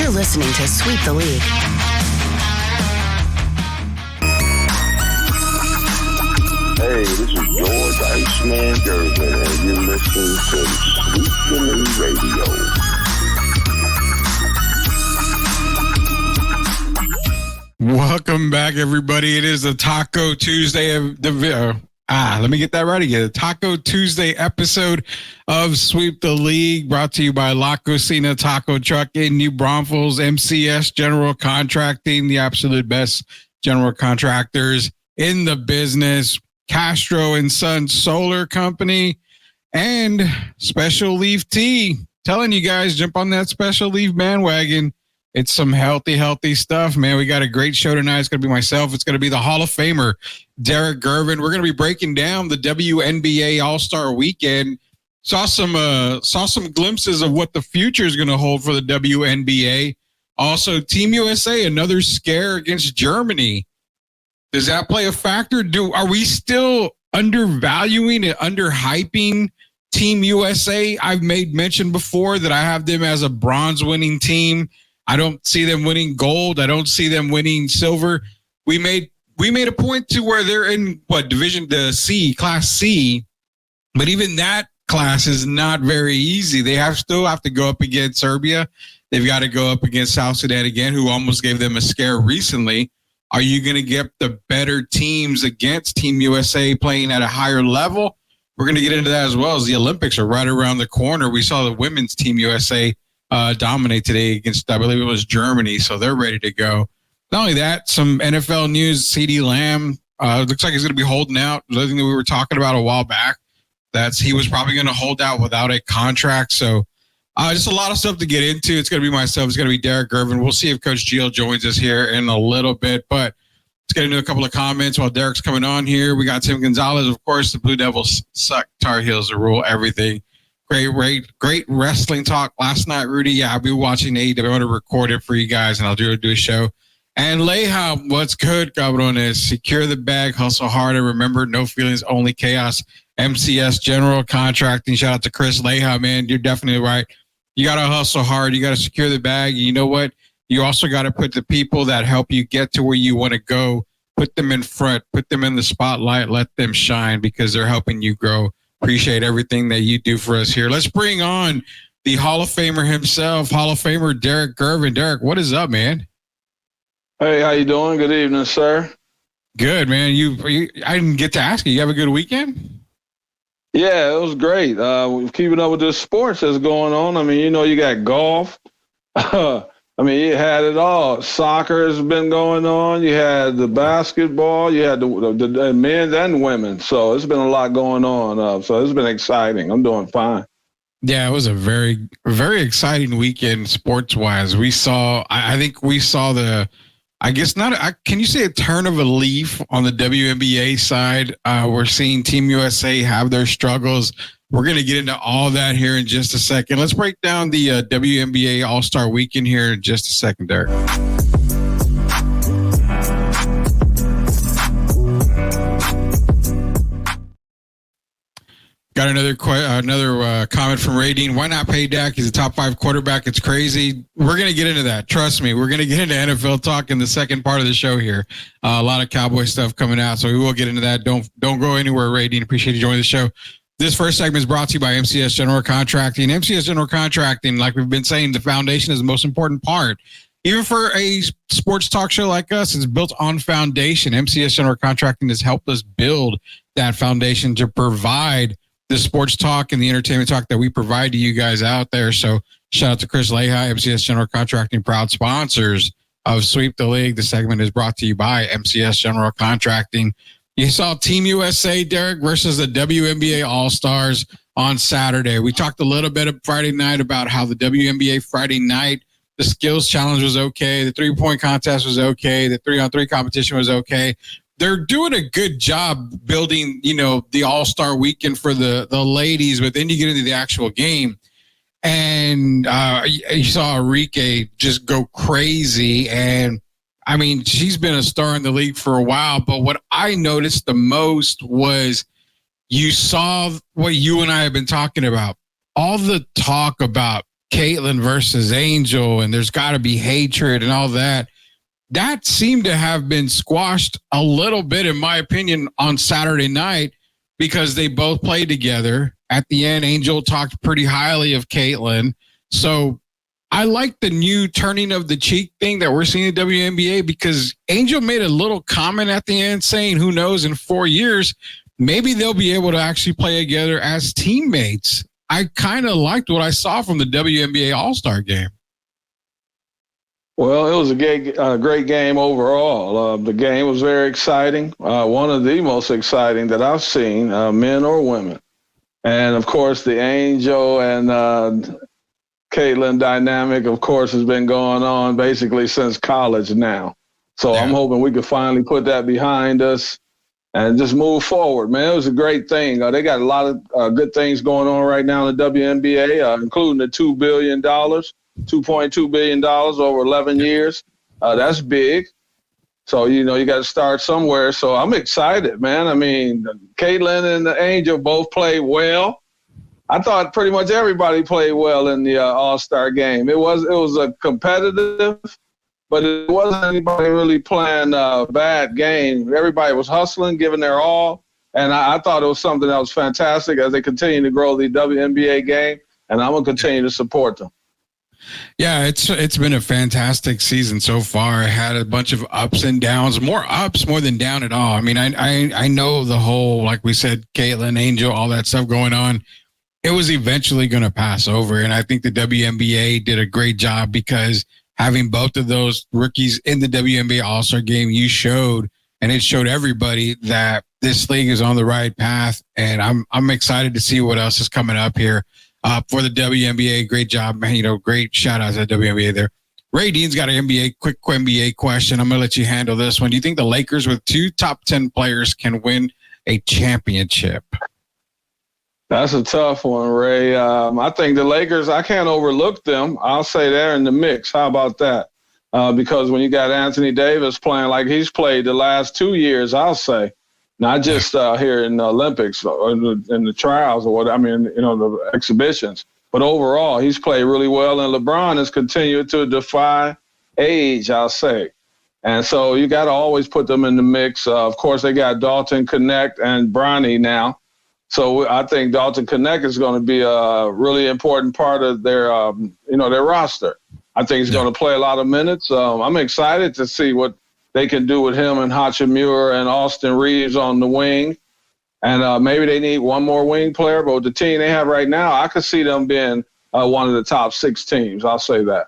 You're listening to Sweep the League. Hey, this is George Iceman Gervin, and you're listening to Sweep the League Radio. Welcome back, everybody. It is the Taco Tuesday of the let me get that right again. The Taco Tuesday episode of Sweep the League, brought to you by La Cocina Taco Truck in New Braunfels, MCS General Contracting, the absolute best general contractors in the business, Castro and Son Solar Company, and Special Leaf Tea. Telling you guys, jump on that Special Leaf bandwagon. It's some healthy stuff, man. We got a great show tonight. It's going to be myself. It's going to be the Hall of Famer, Derrick. We're going to be breaking down the WNBA All-Star Weekend. Saw some glimpses of what the future is going to hold for the WNBA. Also, Team USA, another scare against Germany. Does that play a factor? Are we still undervaluing and underhyping Team USA? I've made mention before that I have them as a bronze-winning team. I don't see them winning gold. I don't see them winning silver. We made a point to where they're in division, the C, Class C, but even that class is not very easy. They still have to go up against Serbia. They've got to go up against South Sudan again, who almost gave them a scare recently. Are you going to get the better teams against Team USA playing at a higher level? We're going to get into that as well, as the Olympics are right around the corner. We saw the women's Team USA dominate today against, I believe it was Germany, so they're ready to go. Not only that, some NFL news. CeeDee Lamb looks like he's going to be holding out. The other thing that we were talking about a while back, he was probably going to hold out without a contract. So just a lot of stuff to get into. It's going to be myself. It's going to be Derrick Gervin. We'll see if Coach Gio joins us here in a little bit, but let's get into a couple of comments while Derrick's coming on here. We got Tim Gonzalez. Of course, the Blue Devils suck. Tar Heels to rule everything. Great wrestling talk last night, Rudy. Yeah, I'll be watching AEW. I'm going to record it for you guys, and I'll do a show. And Leha, what's good, cabrones? Secure the bag, hustle hard, and remember, no feelings, only chaos. MCS General Contracting. Shout out to Chris Leha, man. You're definitely right. You got to hustle hard. You got to secure the bag. You know what? You also got to put the people that help you get to where you want to go, put them in front, put them in the spotlight, let them shine because they're helping you grow. Appreciate everything that you do for us here. Let's bring on the Hall of Famer himself, Hall of Famer Derrick Gervin. Derrick, what is up, man? Hey, how you doing? Good evening, sir. Good, man. I didn't get to ask you. You have a good weekend? Yeah, it was great. Keeping up with the sports that's going on. I mean, you got golf. I mean, you had it all. Soccer has been going on. You had the basketball. You had the men and women. So it's been a lot going on. So it's been exciting. I'm doing fine. Yeah, it was a very, very exciting weekend sports-wise. I think we saw can you say a turn of a leaf on the WNBA side? We're seeing Team USA have their struggles. We're going to get into all that here in just a second. Let's break down the WNBA All-Star Weekend here in just a second, Derrick. Got another comment from Radine. Why not pay Dak? He's a top 5 quarterback. It's crazy. We're going to get into that. Trust me. We're going to get into NFL talk in the second part of the show here. A lot of Cowboy stuff coming out, so we will get into that. Don't go anywhere, Radine. Appreciate you joining the show. This first segment is brought to you by MCS General Contracting. MCS General Contracting, like we've been saying, the foundation is the most important part. Even for a sports talk show like us, it's built on foundation. MCS General Contracting has helped us build that foundation to provide the sports talk and the entertainment talk that we provide to you guys out there. So shout out to Chris Leha, MCS General Contracting, proud sponsors of Sweep the League. The segment is brought to you by MCS General Contracting. You saw Team USA, Derrick, versus the WNBA All-Stars on Saturday. We talked a little bit of Friday night about how the WNBA Friday night, the skills challenge was okay. The 3-point contest was okay. The 3-on-3 competition was okay. They're doing a good job building, the All-Star Weekend for the ladies, but then you get into the actual game. And you saw Enrique just go crazy. And I mean, she's been a star in the league for a while, but what I noticed the most was you saw what you and I have been talking about. All the talk about Caitlyn versus Angel, and there's got to be hatred and all that. That seemed to have been squashed a little bit, in my opinion, on Saturday night because they both played together. At the end, Angel talked pretty highly of Caitlyn. So I like the new turning of the cheek thing that we're seeing in WNBA because Angel made a little comment at the end saying, who knows, in 4 years, maybe they'll be able to actually play together as teammates. I kind of liked what I saw from the WNBA All-Star game. Well, it was a great game overall. The game was very exciting. One of the most exciting that I've seen, men or women. And, of course, the Angel and Caitlyn dynamic, of course, has been going on basically since college now. So I'm hoping we can finally put that behind us and just move forward, man. It was a great thing. They got a lot of good things going on right now in the WNBA, including the $2 billion. $2.2 billion over 11 years. That's big. So, you got to start somewhere. So I'm excited, man. I mean, Caitlyn and the Angel both played well. I thought pretty much everybody played well in the All-Star game. It was a competitive, but it wasn't anybody really playing a bad game. Everybody was hustling, giving their all. And I thought it was something that was fantastic as they continue to grow the WNBA game. And I'm going to continue to support them. Yeah, it's been a fantastic season so far. I had a bunch of ups and downs, more ups more than down at all. I mean, I know the whole, like we said, Caitlyn, Angel, all that stuff going on. It was eventually going to pass over. And I think the WNBA did a great job because having both of those rookies in the WNBA All-Star game, you showed, and it showed everybody that this league is on the right path. And I'm excited to see what else is coming up here. For the WNBA, great job, man. Great shout out to the WNBA there. Ray Dean's got an quick NBA question. I'm going to let you handle this one. Do you think the Lakers with 2 top 10 players can win a championship? That's a tough one, Ray. I think the Lakers, I can't overlook them. I'll say they're in the mix. How about that? Because when you got Anthony Davis playing like he's played the last 2 years, I'll say, not just here in the Olympics or in the trials or the exhibitions, but overall, he's played really well. And LeBron has continued to defy age, I'll say. And so you got to always put them in the mix. Of course, they got Dalton Connect and Bronny now. So I think Dalton Connect is going to be a really important part of their roster. I think he's going to play a lot of minutes. I'm excited to see what they can do with him and Hachimura and Austin Reeves on the wing. And maybe they need one more wing player, but with the team they have right now, I could see them being one of the top 6 teams. I'll say that.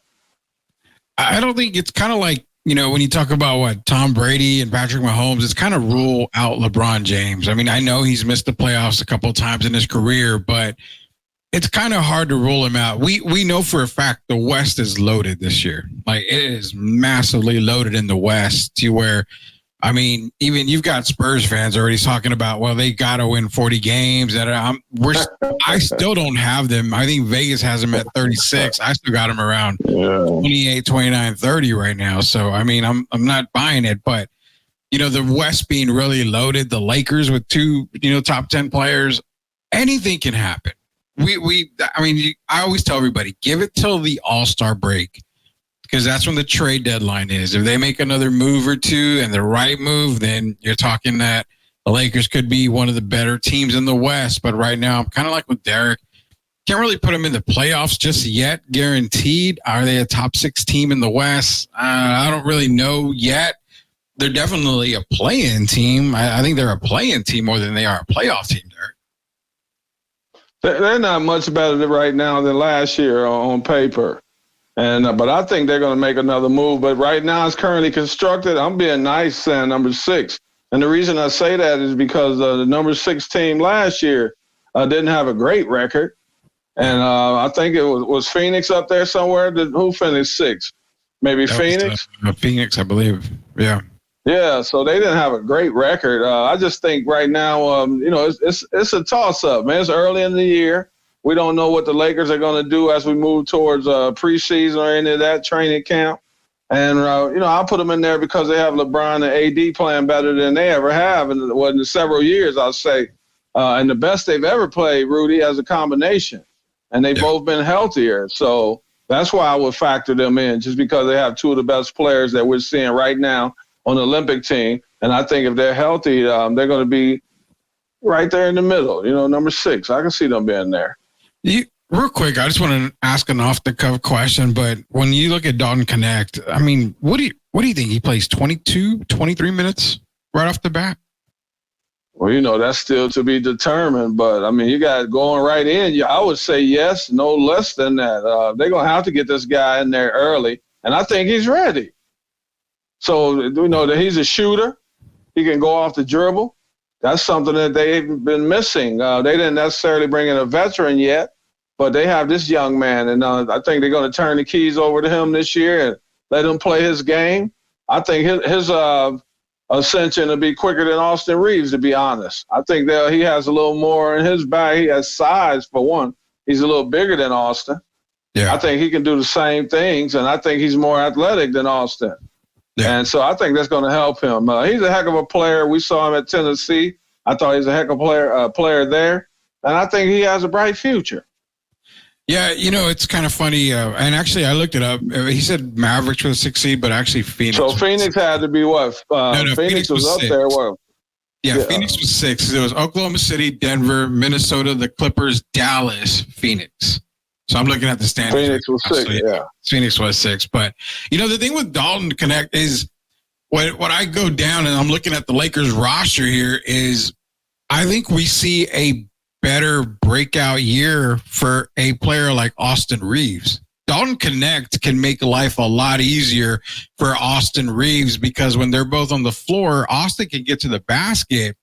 I don't think it's kind of like, when you talk about Tom Brady and Patrick Mahomes, it's kind of rule out LeBron James. I mean, I know he's missed the playoffs a couple of times in his career, but it's kind of hard to rule him out. We know for a fact the West is loaded this year. Like, it is massively loaded in the West to where, I mean, even you've got Spurs fans already talking about, well, they got to win 40 games. And I still don't have them. I think Vegas has them at 36. I still got them around 28, 29, 30 right now. So, I mean, I'm not buying it. But, the West being really loaded, the Lakers with 2, top 10 players, anything can happen. I always tell everybody, give it till the All-Star break because that's when the trade deadline is. If they make another move or two and the right move, then you're talking that the Lakers could be one of the better teams in the West. But right now, I'm kind of like with Derrick. Can't really put them in the playoffs just yet, guaranteed. Are they a top 6 team in the West? I don't really know yet. They're definitely a play-in team. I think they're a play-in team more than they are a playoff team, Derrick. They're not much better right now than last year on paper. But I think they're going to make another move. But right now it's currently constructed. I'm being nice saying number 6. And the reason I say that is because the number 6 team last year didn't have a great record. And I think it was Phoenix up there somewhere. Who finished 6th? Maybe that Phoenix? Phoenix, I believe. Yeah. Yeah, so they didn't have a great record. I just think right now, it's a toss-up, man. It's early in the year. We don't know what the Lakers are going to do as we move towards preseason or any of that training camp. And, I'll put them in there because they have LeBron and AD playing better than they ever have in several years, I'll say. And the best they've ever played, Rudy, as a combination. and they've both been healthier. So that's why I would factor them in, just because they have two of the best players that we're seeing right now on the Olympic team. And I think if they're healthy, they're going to be right there in the middle, number 6. I can see them being there. Real quick, I just want to ask an off-the-cuff question, but when you look at Dalton Connect, I mean, what do you think? He plays 22, 23 minutes right off the bat? Well, that's still to be determined, but, I mean, you got going right in. I would say yes, no less than that. They're going to have to get this guy in there early, and I think he's ready. So, that he's a shooter. He can go off the dribble. That's something that they've been missing. They didn't necessarily bring in a veteran yet, but they have this young man, and I think they're going to turn the keys over to him this year and let him play his game. I think his ascension will be quicker than Austin Reeves, to be honest. I think he has a little more in his bag. He has size, for one. He's a little bigger than Austin. Yeah. I think he can do the same things, and I think he's more athletic than Austin. Yeah. And so I think that's going to help him. He's a heck of a player. We saw him at Tennessee. I thought he's a heck of a player there, and I think he has a bright future. Yeah, it's kind of funny. And actually, I looked it up. He said Mavericks were the 6th seed, but actually Phoenix. So Phoenix had to be what? No, Phoenix was up 6. there. What? Yeah, Phoenix was 6. It was Oklahoma City, Denver, Minnesota, the Clippers, Dallas, Phoenix. So I'm looking at the standings. Phoenix was 6, yeah. Phoenix was 6. But, the thing with Dalton Connect is when I go down and I'm looking at the Lakers roster here is I think we see a better breakout year for a player like Austin Reeves. Dalton Connect can make life a lot easier for Austin Reeves because when they're both on the floor, Austin can get to the basket,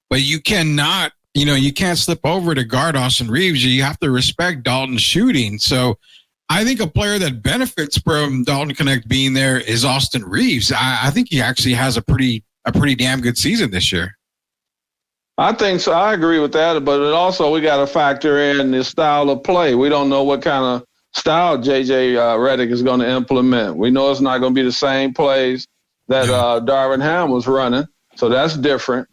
but you cannot, you can't slip over to guard Austin Reeves. You have to respect Dalton's shooting. So I think a player that benefits from Dalton Connect being there is Austin Reeves. I think he actually has a pretty damn good season this year. I think so. I agree with that, but we got to factor in the style of play. We don't know what kind of style J.J. Redick is going to implement. We know it's not going to be the same plays that Darvin Ham was running, so that's different.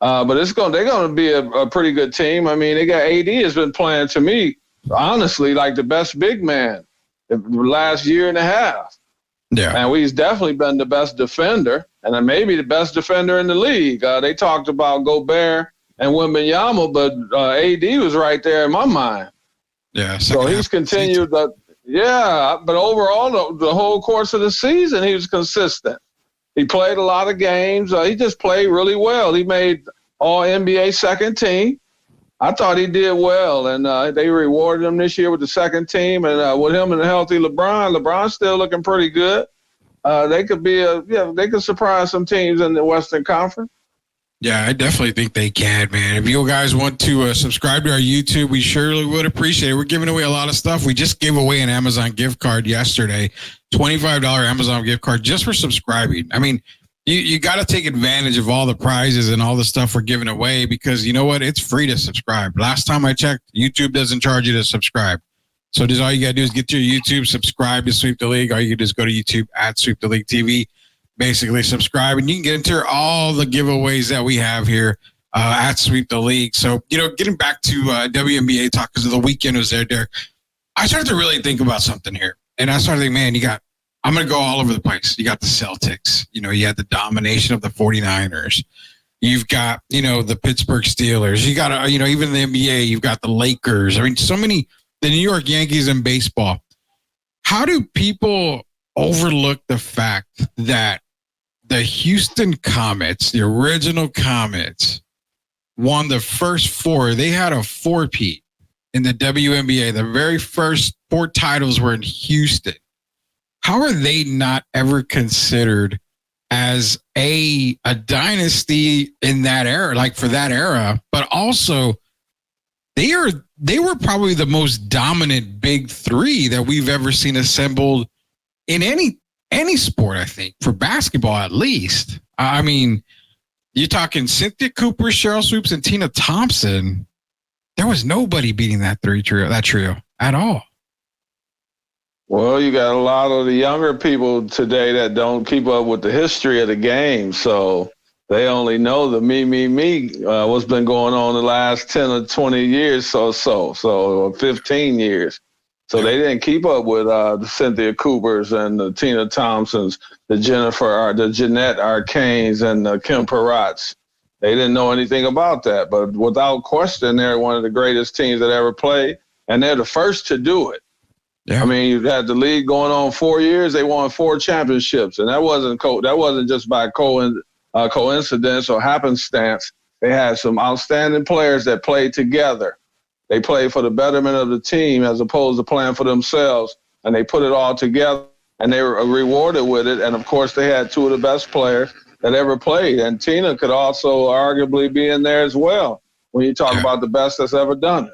But they're going to be a pretty good team. I mean, they got AD has been playing, to me, honestly, like the best big man the last year and a half. Yeah, and he's definitely been the best defender, and maybe the best defender in the league. They talked about Gobert and Wembanyama, but AD was right there in my mind. Yeah, so he's continued. But overall, the whole course of the season, he was consistent. He played a lot of games. He just played really well. He made All-NBA second team. I thought he did well, and they rewarded him this year with the second team. And with him and a healthy LeBron's still looking pretty good. They could they could surprise some teams in the Western Conference. Yeah, I definitely think they can, man. If you guys want to subscribe to our YouTube, we surely would appreciate it. We're giving away a lot of stuff. We just gave away an Amazon gift card yesterday, $25 Amazon gift card just for subscribing. I mean, you got to take advantage of all the prizes and all the stuff we're giving away because you know what? It's free to subscribe. Last time I checked, YouTube doesn't charge you to subscribe. So just all you got to do is get to your YouTube, subscribe to Sweep the League, or you can just go to YouTube at Sweep the League TV. Basically subscribe and you can get into all the giveaways that we have here at Sweep the League. So, getting back to WNBA talk because of the weekend was there, Derrick. I started to really think about something here. And I started thinking, man, I'm going to go all over the place. You got the Celtics. You had the domination of the 49ers. You've got, the Pittsburgh Steelers. You got, even the NBA, you've got the Lakers. I mean, so many, the New York Yankees in baseball. How do people overlook the fact that the Houston Comets, the original Comets, won the first 4. They had a 4-peat in the WNBA. The very first 4 titles were in Houston. How are they not ever considered as a dynasty in that era, like for that era? But also, they were probably the most dominant big 3 that we've ever seen assembled in any sport, I think, for basketball at least. I mean, you're talking Cynthia Cooper, Cheryl Swoops, and Tina Thompson. There was nobody beating that trio at all. Well, you got a lot of the younger people today that don't keep up with the history of the game. So They only know the me, what's been going on the last 10 or 20 years or so 15 years. So they didn't keep up with the Cynthia Coopers and the Tina Thompsons, the Jeanette Arcanes, and the Kim Perrots. They didn't know anything about that. But without question, they're one of the greatest teams that ever played, and they're the first to do it. Yeah. I mean, you had the league going on 4 years. They won 4 championships, and that wasn't just by coincidence or happenstance. They had some outstanding players that played together. They played for the betterment of the team as opposed to playing for themselves, and they put it all together, and they were rewarded with it. And, of course, they had 2 of the best players that ever played. And Tina could also arguably be in there as well when you talk about the best that's ever done it.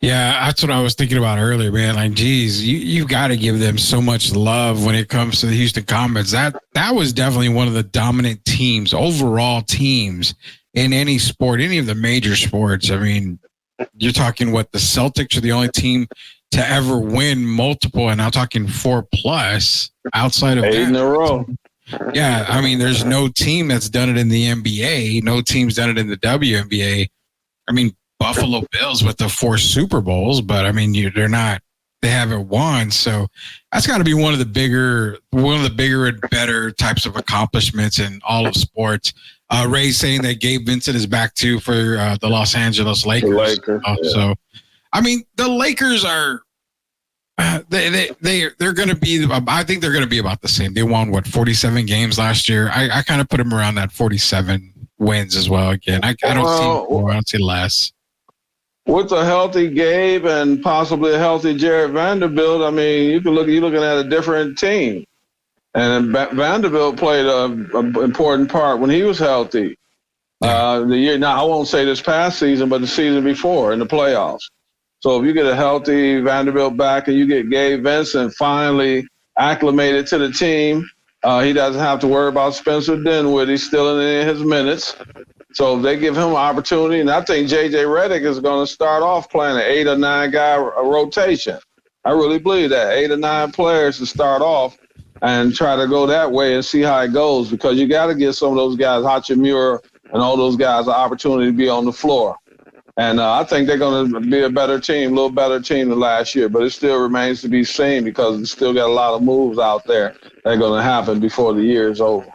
Yeah, that's what I was thinking about earlier, man. Like, geez, you've got to give them so much love when it comes to the Houston Comets. That was definitely one of the dominant teams, overall teams in any sport, any of the major sports. I mean, you're talking the Celtics are the only team to ever win multiple, and I'm talking 4+ outside of 8 in a row. Yeah, I mean, there's no team that's done it in the NBA. No team's done it in the WNBA. I mean, Buffalo Bills with the 4 Super Bowls, but I mean, they haven't won. So that's got to be one of the bigger and better types of accomplishments in all of sports. Ray's saying that Gabe Vincent is back too for the Los Angeles Lakers. So, I mean, the Lakers are they're going to be. I think they're going to be about the same. They won 47 games last year. I kind of put them around that 47 wins as well. Again, I don't see more. I don't see less. With a healthy Gabe and possibly a healthy Jared Vanderbilt, I mean, you're looking at a different team. And Vanderbilt played an important part when he was healthy. I won't say this past season, but the season before in the playoffs. So if you get a healthy Vanderbilt back and you get Gabe Vincent finally acclimated to the team, he doesn't have to worry about Spencer Dinwiddie still in his minutes. So they give him an opportunity, and I think J.J. Redick is going to start off playing an 8 or 9 guy rotation. I really believe that 8 or 9 players to start off and try to go that way and see how it goes, because you got to give some of those guys, Hachimura and all those guys, an opportunity to be on the floor. And I think they're going to be a little better team than last year, but it still remains to be seen because it's still got a lot of moves out there that are going to happen before the year is over.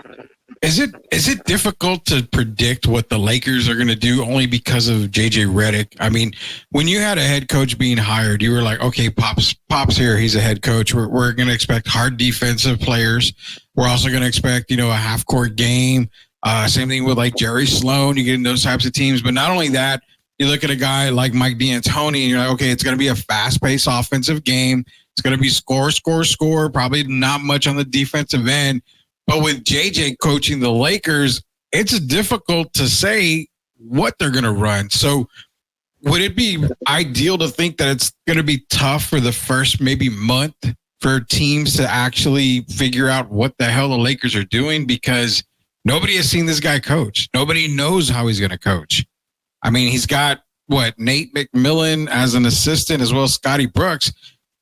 Is it difficult to predict what the Lakers are going to do only because of J.J. Redick? I mean, when you had a head coach being hired, you were like, okay, Pop's here. He's a head coach. We're going to expect hard defensive players. We're also going to expect, a half-court game. Same thing with like Jerry Sloan. You get in those types of teams. But not only that, you look at a guy like Mike D'Antoni, and you're like, okay, it's going to be a fast-paced offensive game. It's going to be score, probably not much on the defensive end. But with JJ coaching the Lakers, it's difficult to say what they're going to run. So would it be ideal to think that it's going to be tough for the first maybe month for teams to actually figure out what the hell the Lakers are doing? Because nobody has seen this guy coach. Nobody knows how he's going to coach. I mean, he's got, Nate McMillan as an assistant as well as Scotty Brooks,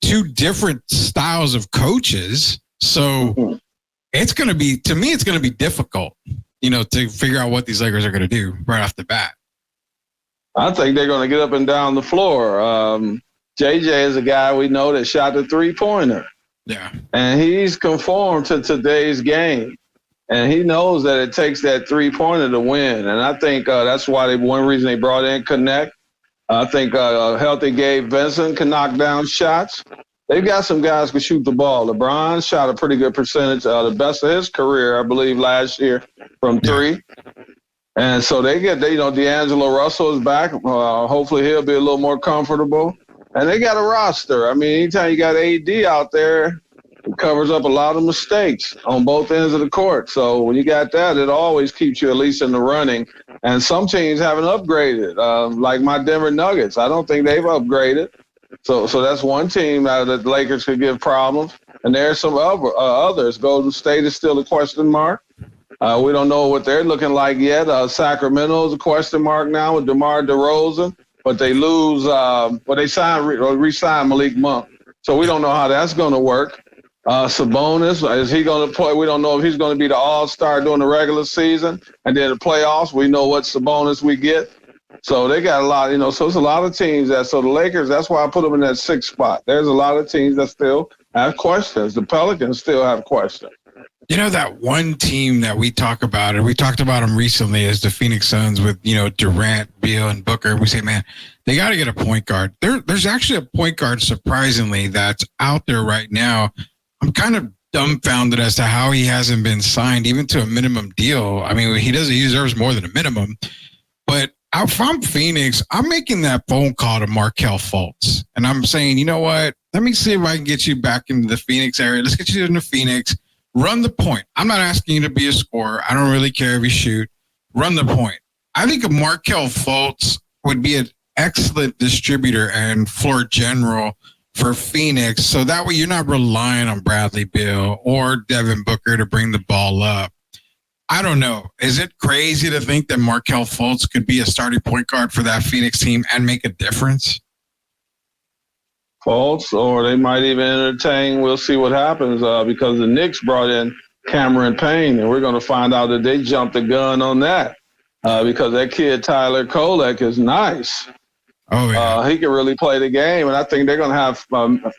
2 different styles of coaches. So it's going to be difficult, to figure out what these Lakers are going to do right off the bat. I think they're going to get up and down the floor. JJ is a guy we know that shot the 3-pointer. Yeah. And he's conformed to today's game. And he knows that it takes that 3-pointer to win. And I think that's why one reason they brought in Connect. I think healthy Gabe Vincent can knock down shots. They've got some guys who can shoot the ball. LeBron shot a pretty good percentage, the best of his career, I believe, last year from 3. And so D'Angelo Russell is back. Hopefully he'll be a little more comfortable. And they got a roster. I mean, anytime you got AD out there, it covers up a lot of mistakes on both ends of the court. So when you got that, it always keeps you at least in the running. And some teams haven't upgraded, like my Denver Nuggets. I don't think they've upgraded. So that's one team that the Lakers could give problems. And there's some others. Golden State is still a question mark. We don't know what they're looking like yet. Sacramento is a question mark now with DeMar DeRozan. But they lose, re-signed Malik Monk. So we don't know how that's going to work. Sabonis, is he going to play? We don't know if he's going to be the All-Star during the regular season. And then the playoffs, we know what Sabonis we get. So they got a lot, so it's a lot of teams so the Lakers, that's why I put them in that 6th spot. There's a lot of teams that still have questions. The Pelicans still have questions. That one team that we talk about, and we talked about them recently, is the Phoenix Suns with, Durant, Beal, and Booker. We say, man, they got to get a point guard. There's actually a point guard, surprisingly, that's out there right now. I'm kind of dumbfounded as to how he hasn't been signed, even to a minimum deal. I mean, he deserves more than a minimum. But if I'm Phoenix, I'm making that phone call to Markelle Fultz. And I'm saying, you know what? Let me see if I can get you back into the Phoenix area. Let's get you into Phoenix. Run the point. I'm not asking you to be a scorer. I don't really care if you shoot. Run the point. I think a Markelle Fultz would be an excellent distributor and floor general for Phoenix. So that way you're not relying on Bradley Beal or Devin Booker to bring the ball up. I don't know. Is it crazy to think that Markelle Fultz could be a starting point guard for that Phoenix team and make a difference? Fultz, or they might even entertain. We'll see what happens because the Knicks brought in Cameron Payne, and we're going to find out that they jumped the gun on that because that kid Tyler Kolek is nice. Oh, yeah. He can really play the game, and I think they're going to have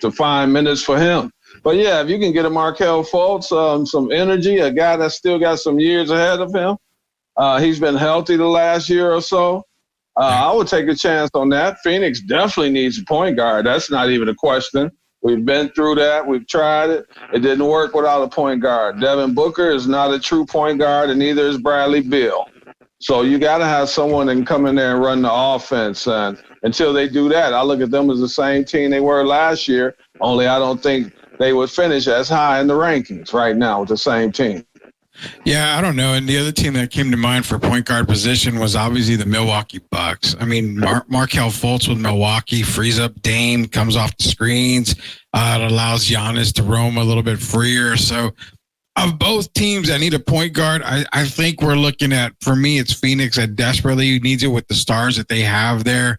to find minutes for him. But, yeah, if you can get a Markelle Fultz, some energy, a guy that's still got some years ahead of him, he's been healthy the last year or so. I would take a chance on that. Phoenix definitely needs a point guard. That's not even a question. We've been through that. We've tried it. It didn't work without a point guard. Devin Booker is not a true point guard, and neither is Bradley Beal. So you got to have someone that can come in there and run the offense. And until they do that, I look at them as the same team they were last year, only I don't think they would finish as high in the rankings right now with the same team. Yeah, I don't know. And the other team that came to mind for point guard position was obviously the Milwaukee Bucks. I mean, Markelle Fultz with Milwaukee frees up Dame, comes off the screens. It allows Giannis to roam a little bit freer. So of both teams that need a point guard, I think we're looking at, for me, it's Phoenix that desperately needs it with the stars that they have there.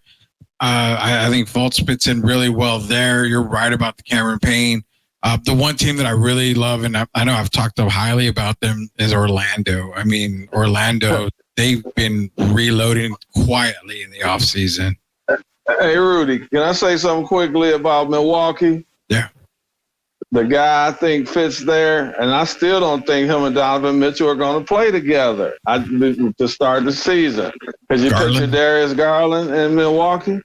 I think Fultz fits in really well there. You're right about the Cameron Payne. The one team that I really love, and I know I've talked highly about them, is Orlando. I mean, Orlando, they've been reloading quietly in the offseason. Hey, Rudy, can I say something quickly about Milwaukee? Yeah. The guy I think fits there, and I still don't think him and Donovan Mitchell are going to play together to start the season. Because you picture Darius Garland in Milwaukee?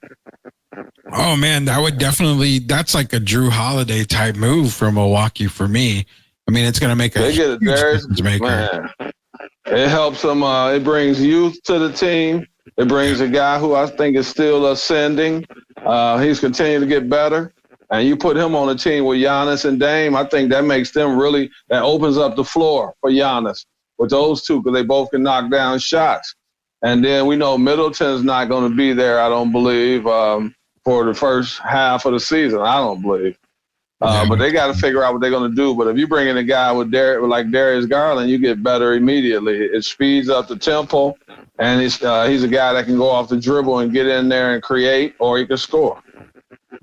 Oh, man, that's like a Drew Holiday type move from Milwaukee for me. I mean, it's going to make a huge difference maker. Man. It helps them. It brings youth to the team. It brings a guy who I think is still ascending. He's continuing to get better. And you put him on a team with Giannis and Dame, I think that makes them that opens up the floor for Giannis with those two because they both can knock down shots. And then we know Middleton's not going to be there, I don't believe, for the first half of the season. I don't believe. But they got to figure out what they're going to do. But if you bring in a guy like Darius Garland, you get better immediately. It speeds up the tempo, and he's a guy that can go off the dribble and get in there and create, or he can score.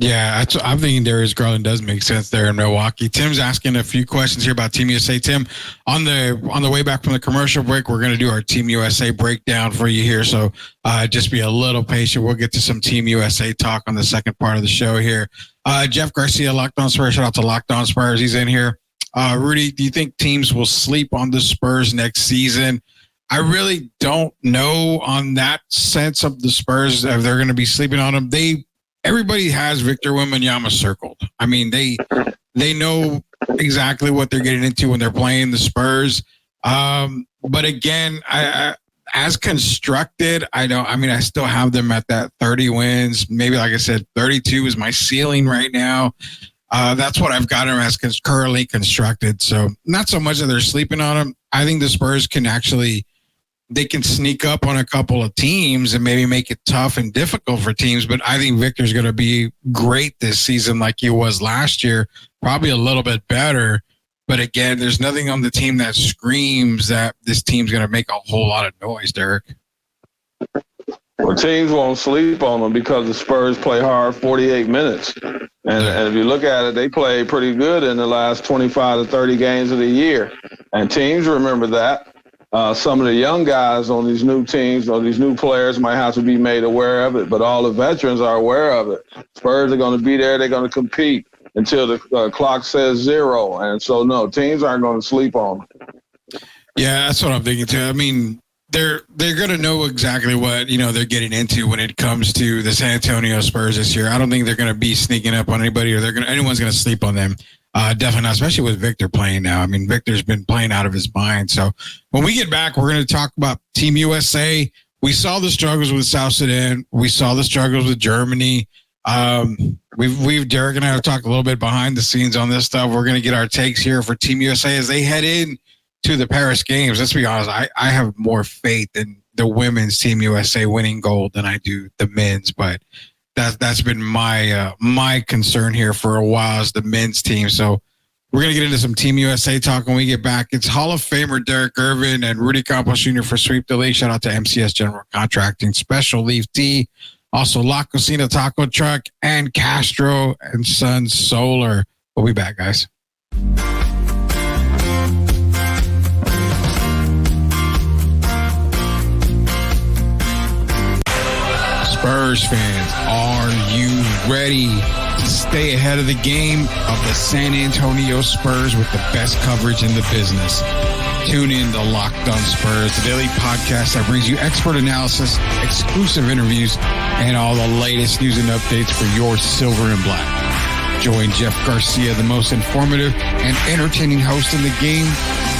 Yeah, I'm thinking Darius Garland does make sense there in Milwaukee. Tim's asking a few questions here about Team USA. Tim, on the way back from the commercial break, we're going to do our Team USA breakdown for you here. So just be a little patient. We'll get to some Team USA talk on the second part of the show here. Jeff Garcia, Locked On Spurs. Shout out to Locked On Spurs. He's in here. Rudy, do you think teams will sleep on the Spurs next season? I really don't know on that sense of the Spurs if they're going to be sleeping on them. Everybody has Victor Wembanyama circled. I mean, they know exactly what they're getting into when they're playing the Spurs. But again, as constructed, I still have them at that 30 wins. Maybe, like I said, 32 is my ceiling right now. That's what I've got them as currently constructed. So not so much that they're sleeping on them. I think the Spurs can they can sneak up on a couple of teams and maybe make it tough and difficult for teams. But I think Victor's going to be great this season like he was last year, probably a little bit better. But again, there's nothing on the team that screams that this team's going to make a whole lot of noise, Derrick. Well, teams won't sleep on them because the Spurs play hard 48 minutes. And if you look at it, they played pretty good in the last 25 to 30 games of the year. And teams remember that. Some of the young guys on these new teams or these new players might have to be made aware of it, but all the veterans are aware of it. Spurs are going to be there. They're going to compete until the clock says 0. And so, no, teams aren't going to sleep on them. Yeah, that's what I'm thinking too. I mean, they're going to know exactly what, they're getting into when it comes to the San Antonio Spurs this year. I don't think they're going to be sneaking up on anybody or anyone's going to sleep on them. Definitely not, especially with Victor playing now. I mean, Victor's been playing out of his mind. So when we get back, we're going to talk about Team USA. We saw the struggles with South Sudan. We saw the struggles with Germany. Derrick and I have talked a little bit behind the scenes on this stuff. We're going to get our takes here for Team USA as they head in to the Paris Games. Let's be honest, I have more faith in the women's Team USA winning gold than I do the men's, but that's been my concern here for a while is the men's team. So we're going to get into some Team USA talk when we get back. It's Hall of Famer Derrick Irvin and Rudy Campos Jr. for Sweep the League. Shout out to MCS General Contracting, Special Leaf Tea, also La Cocina Taco Truck, and Castro and Sons Solar. We'll be back, guys. Spurs fans, are you ready to stay ahead of the game of the San Antonio Spurs with the best coverage in the business? Tune in to Locked On Spurs, the daily podcast that brings you expert analysis, exclusive interviews, and all the latest news and updates for your silver and black. Join Jeff Garcia, the most informative and entertaining host in the game,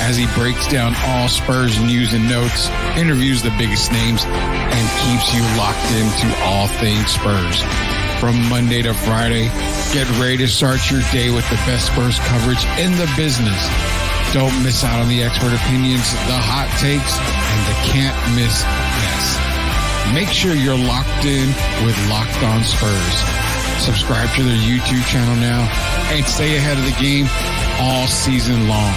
as he breaks down all Spurs news and notes, interviews the biggest names, and keeps you locked into all things Spurs. From Monday to Friday, get ready to start your day with the best Spurs coverage in the business. Don't miss out on the expert opinions, the hot takes, and the can't miss guests. Make sure you're locked in with Locked On Spurs. Subscribe to their YouTube channel now and stay ahead of the game all season long.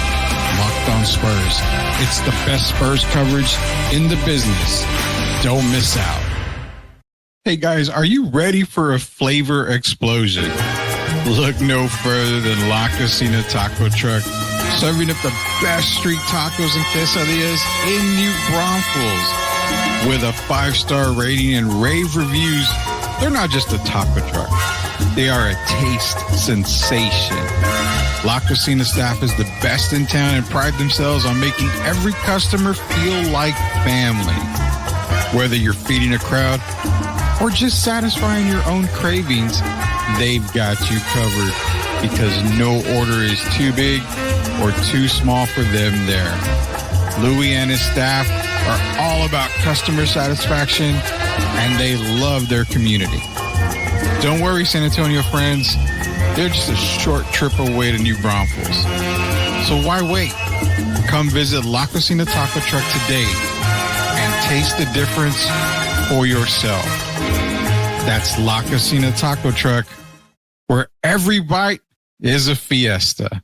Locked On Spurs. It's the best Spurs coverage in the business. Don't miss out. Hey guys, are you ready for a flavor explosion? Look no further than La Cocina Taco Truck, serving up the best street tacos and quesadillas in New Braunfels. With a 5-star rating and rave reviews, they're not just a taco truck. They are a taste sensation. La Cocina staff is the best in town and pride themselves on making every customer feel like family. Whether you're feeding a crowd or just satisfying your own cravings, they've got you covered because no order is too big or too small for them there. Louis and his staff are all about customer satisfaction and they love their community. Don't worry, San Antonio friends. They're just a short trip away to New Braunfels. So why wait? Come visit La Cocina Taco Truck today and taste the difference for yourself. That's La Cocina Taco Truck, where every bite is a fiesta.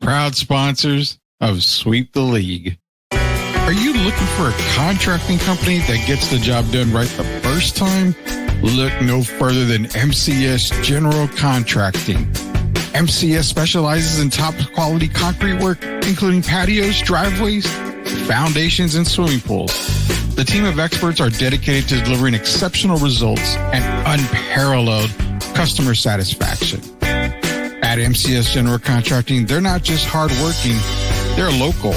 Proud sponsors of Sweep the League. Are you looking for a contracting company that gets the job done right the first time? Look no further than MCS General Contracting. MCS specializes in top quality concrete work, including patios, driveways, foundations, and swimming pools. The team of experts are dedicated to delivering exceptional results and unparalleled customer satisfaction. At MCS General Contracting, they're not just hardworking, they're local.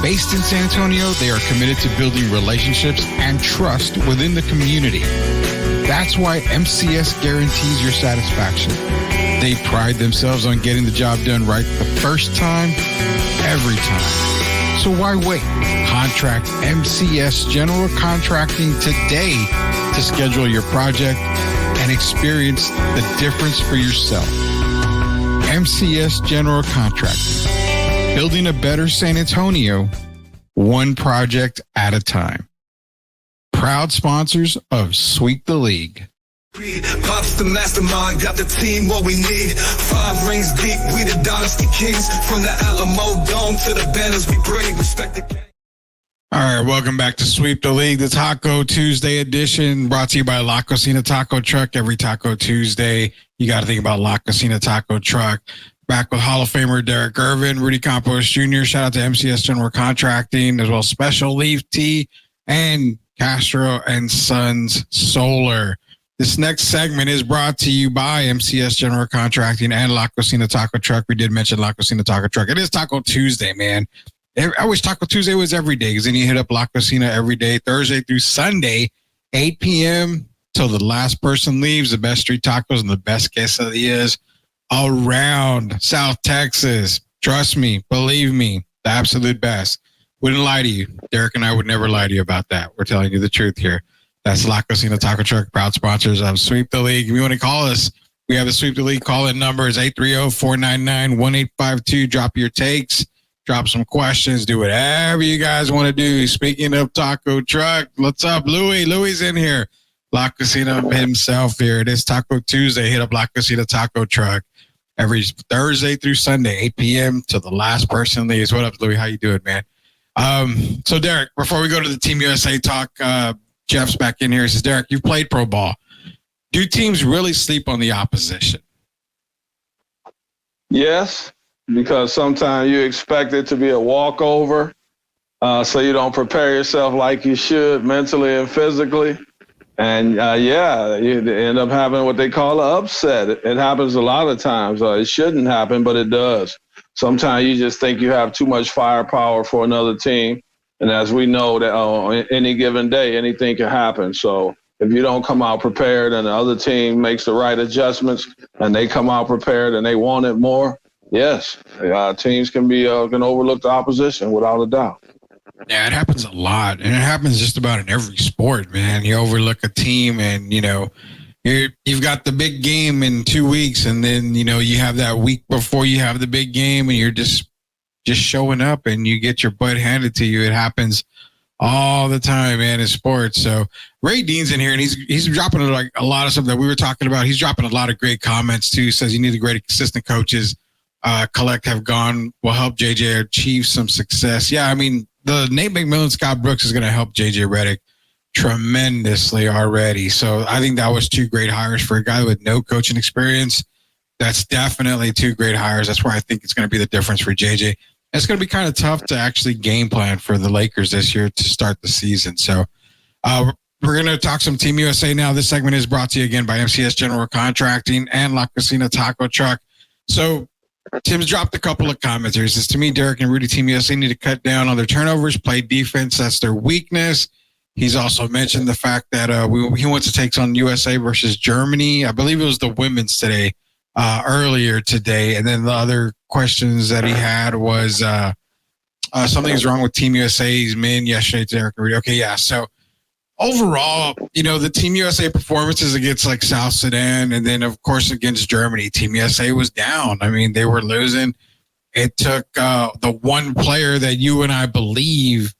Based in San Antonio, they are committed to building relationships and trust within the community. That's why MCS guarantees your satisfaction. They pride themselves on getting the job done right the first time, every time. So why wait? Contract MCS General Contracting today to schedule your project and experience the difference for yourself. MCS General Contracting. Building a better San Antonio, one project at a time. Proud sponsors of Sweep the League. Pops the mastermind, got the team what we need. 5 rings deep, we the Dynasty Kings. From the Alamo Dome to the banners we bring. Respect the All right, welcome back to Sweep the League, the Taco Tuesday edition, brought to you by La Cocina Taco Truck. Every Taco Tuesday, you got to think about La Cocina Taco Truck. Back with Hall of Famer Derrick Irvin, Rudy Campos Jr. Shout out to MCS General Contracting, as well as Special Leaf Tea and Castro and Sons Solar. This next segment is brought to you by MCS General Contracting and La Cocina Taco Truck. We did mention La Cocina Taco Truck. It is Taco Tuesday, man. I wish Taco Tuesday was every day, because then you hit up La Cocina every day, Thursday through Sunday, 8 p.m. till the last person leaves. The best street tacos and the best quesadillas around South Texas. Trust me, believe me, the absolute best. Wouldn't lie to you. Derrick and I would never lie to you about that. We're telling you the truth here. That's La Cocina Taco Truck, proud sponsors of Sweep the League. If you want to call us, we have the Sweep the League call-in number is 830-499-1852. Drop your takes. Drop some questions. Do whatever you guys want to do. Speaking of Taco Truck, what's up, Louis? Louis in here. La Cocina himself here. It is Taco Tuesday. Hit up La Cocina Taco Truck every Thursday through Sunday, 8 p.m. to the last person leaves. What up, Louis? How you doing, man? So, Derrick, before we go to the Team USA talk, Jeff's back in here. He says, Derrick, you've played pro ball. Do teams really sleep on the opposition? Yes, because sometimes you expect it to be a walkover, so you don't prepare yourself like you should mentally and physically. And, you end up having what they call an upset. It happens a lot of times. It shouldn't happen, but it does. Sometimes you just think you have too much firepower for another team. And as we know, that on any given day, anything can happen. So if you don't come out prepared and the other team makes the right adjustments and they come out prepared and they want it more, yes, teams can overlook the opposition without a doubt. Yeah, it happens a lot, and it happens just about in every sport, man. You overlook a team, and you've got the big game in 2 weeks, and then you have that week before you have the big game, and you're just showing up, and you get your butt handed to you. It happens all the time, man, in sports. So Ray Dean's in here, and he's dropping like a lot of stuff that we were talking about. He's dropping a lot of great comments too. He says you need the great assistant coaches collect have gone will help JJ achieve some success. Yeah, I mean, the Nate McMillan, Scott Brooks is going to help JJ Redick tremendously already. So I think that was two great hires for a guy with no coaching experience. That's definitely two great hires. That's where I think it's going to be the difference for JJ. It's going to be kind of tough to actually game plan for the Lakers this year to start the season. So we're going to talk some Team USA now. This segment is brought to you again by MCS General Contracting and La Cocina Taco Truck. So Tim's dropped a couple of comments here. He says, to me, Derrick and Rudy, Team USA need to cut down on their turnovers, play defense. That's their weakness. He's also mentioned the fact that he wants to take on USA versus Germany. I believe it was the women's today, earlier today. And then the other questions that he had was something's wrong with Team USA's men yesterday, Derrick and Rudy. Okay, yeah. So overall, the Team USA performances against like South Sudan and then, of course, against Germany, Team USA was down. I mean, they were losing. It took the one player that you and I believe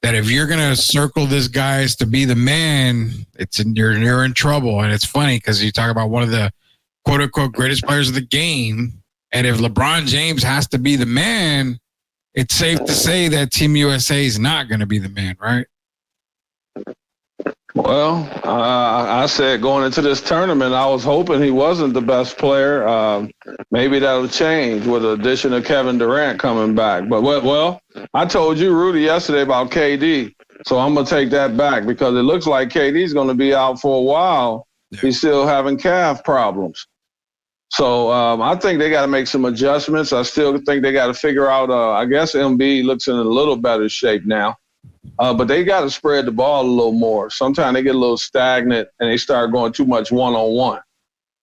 that if you're going to circle this guys to be the man, you're in trouble. And it's funny because you talk about one of the quote unquote greatest players of the game. And if LeBron James has to be the man, it's safe to say that Team USA is not going to be the man, right? Well, I said going into this tournament, I was hoping he wasn't the best player. Maybe that'll change with the addition of Kevin Durant coming back. But, well, I told you, Rudy, yesterday about KD. So I'm going to take that back because it looks like KD's going to be out for a while. Yeah. He's still having calf problems. So I think they got to make some adjustments. I still think they got to figure out, I guess Embiid looks in a little better shape now. But they got to spread the ball a little more. Sometimes they get a little stagnant and they start going too much one-on-one.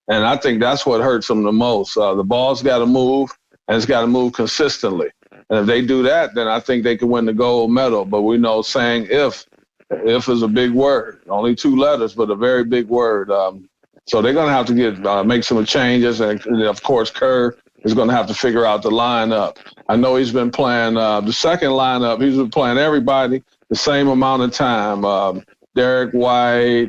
And I think that's what hurts them the most. The ball's got to move, and it's got to move consistently. And if they do that, then I think they can win the gold medal. But we know saying if is a big word. Only 2 letters, but a very big word. So they're going to have to make some changes. And, of course, Kerr is going to have to figure out the lineup. I know he's been playing the second lineup. He's been playing everybody the same amount of time. Derrick White,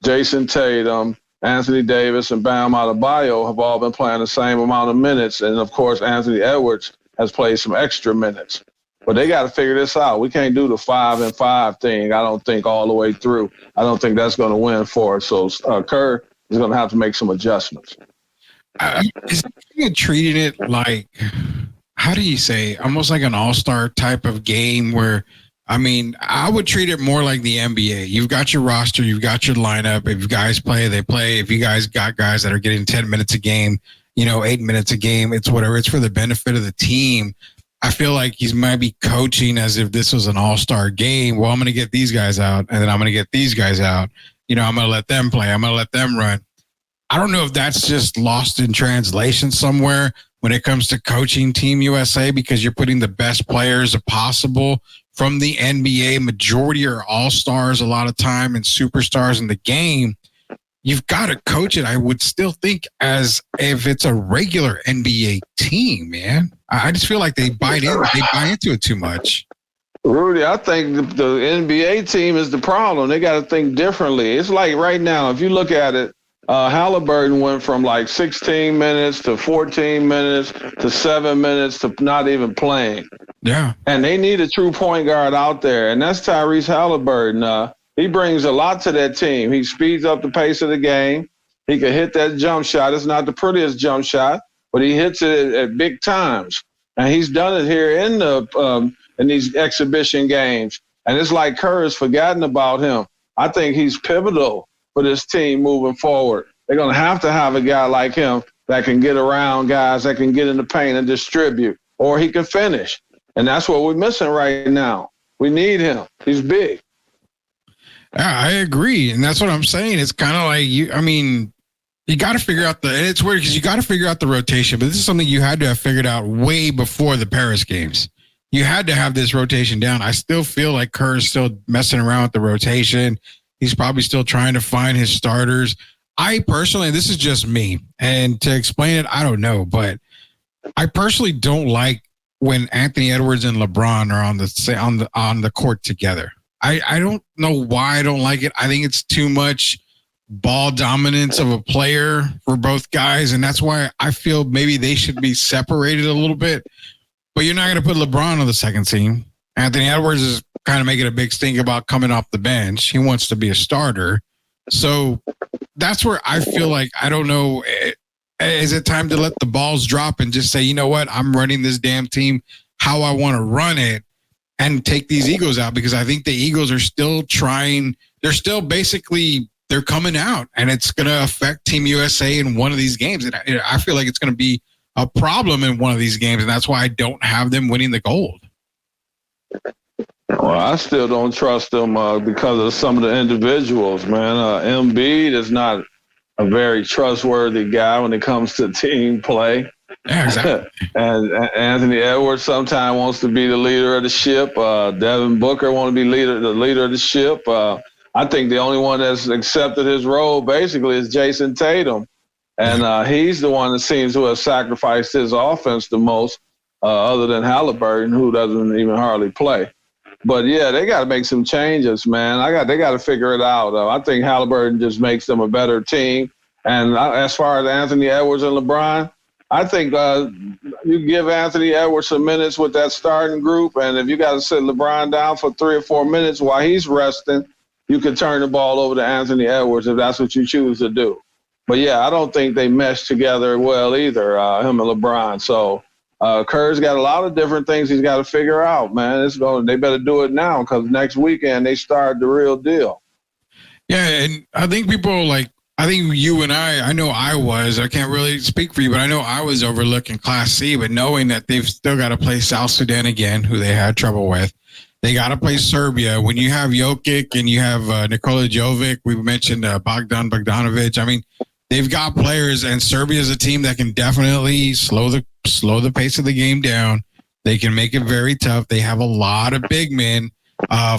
Jason Tatum, Anthony Davis, and Bam Adebayo have all been playing the same amount of minutes. And, of course, Anthony Edwards has played some extra minutes. But they got to figure this out. We can't do the 5-5 thing, I don't think, all the way through. I don't think that's going to win for us. So Kerr is going to have to make some adjustments. Is he treating it like, how do you say, almost like an all-star type of game where, I mean, I would treat it more like the NBA. You've got your roster, you've got your lineup. If guys play, they play. If you guys got guys that are getting 10 minutes a game, 8 minutes a game, it's whatever. It's for the benefit of the team. I feel like he might be coaching as if this was an all-star game. Well, I'm going to get these guys out, and then I'm going to get these guys out. I'm going to let them play. I'm going to let them run. I don't know if that's just lost in translation somewhere when it comes to coaching Team USA, because you're putting the best players possible from the NBA. Majority are all-stars a lot of time and superstars in the game. You've got to coach it, I would still think, as if it's a regular NBA team, man. I just feel like they buy into it too much. Rudy, I think the NBA team is the problem. They got to think differently. It's like right now, if you look at it, Halliburton went from like 16 minutes to 14 minutes to 7 minutes to not even playing. Yeah. And they need a true point guard out there, and that's Tyrese Halliburton. He brings a lot to that team. He speeds up the pace of the game. He can hit that jump shot. It's not the prettiest jump shot, but he hits it at big times. And he's done it here in these exhibition games. And it's like Kerr has forgotten about him. I think he's pivotal for this team moving forward. They're going to have a guy like him that can get around guys, that can get in the paint and distribute, or he can finish. And that's what we're missing right now. We need him. He's big. Yeah, I agree. And that's what I'm saying. It's kind of like you got to figure out and it's weird because you got to figure out the rotation, but this is something you had to have figured out way before the Paris games. You had to have this rotation down. I still feel like Kerr is still messing around with the rotation. He's probably still trying to find his starters. I personally, this is just me, and to explain it, I don't know, but I personally don't like when Anthony Edwards and LeBron are on the court together. I don't know why I don't like it. I think it's too much ball dominance of a player for both guys, and that's why I feel maybe they should be separated a little bit. But you're not going to put LeBron on the second team. Anthony Edwards is kind of making a big stink about coming off the bench. He wants to be a starter. So that's where I feel like, I don't know, is it time to let the balls drop and just say, you know what, I'm running this damn team how I want to run it, and take these egos out? Because I think the egos are still trying. They're still basically, they're coming out, and it's going to affect Team USA in one of these games. And I feel like it's going to be a problem in one of these games, and that's why I don't have them winning the gold. Well, I still don't trust them because of some of the individuals, man. Embiid is not a very trustworthy guy when it comes to team play. Yeah, exactly. And Anthony Edwards sometimes wants to be the leader of the ship. Devin Booker wants to be the leader of the ship. I think the only one that's accepted his role basically is Jason Tatum. And he's the one that seems to have sacrificed his offense the most, other than Halliburton, who doesn't even hardly play. But, yeah, they got to make some changes, man. They got to figure it out. I think Halliburton just makes them a better team. And as far as Anthony Edwards and LeBron, I think you give Anthony Edwards some minutes with that starting group, and if you got to sit LeBron down for 3 or 4 minutes while he's resting, you can turn the ball over to Anthony Edwards if that's what you choose to do. But, yeah, I don't think they mesh together well either, him and LeBron. So Kerr's got a lot of different things he's got to figure out, man. They better do it now because next weekend they start the real deal. Yeah, and I think I think you and I can't really speak for you, but I know I was overlooking Class C, but knowing that they've still got to play South Sudan again, who they had trouble with. They got to play Serbia. When you have Jokic and you have Nikola Jovic, we mentioned Bogdan Bogdanovic. I mean, they've got players, and Serbia is a team that can definitely slow the pace of the game down. They can make it very tough. They have a lot of big men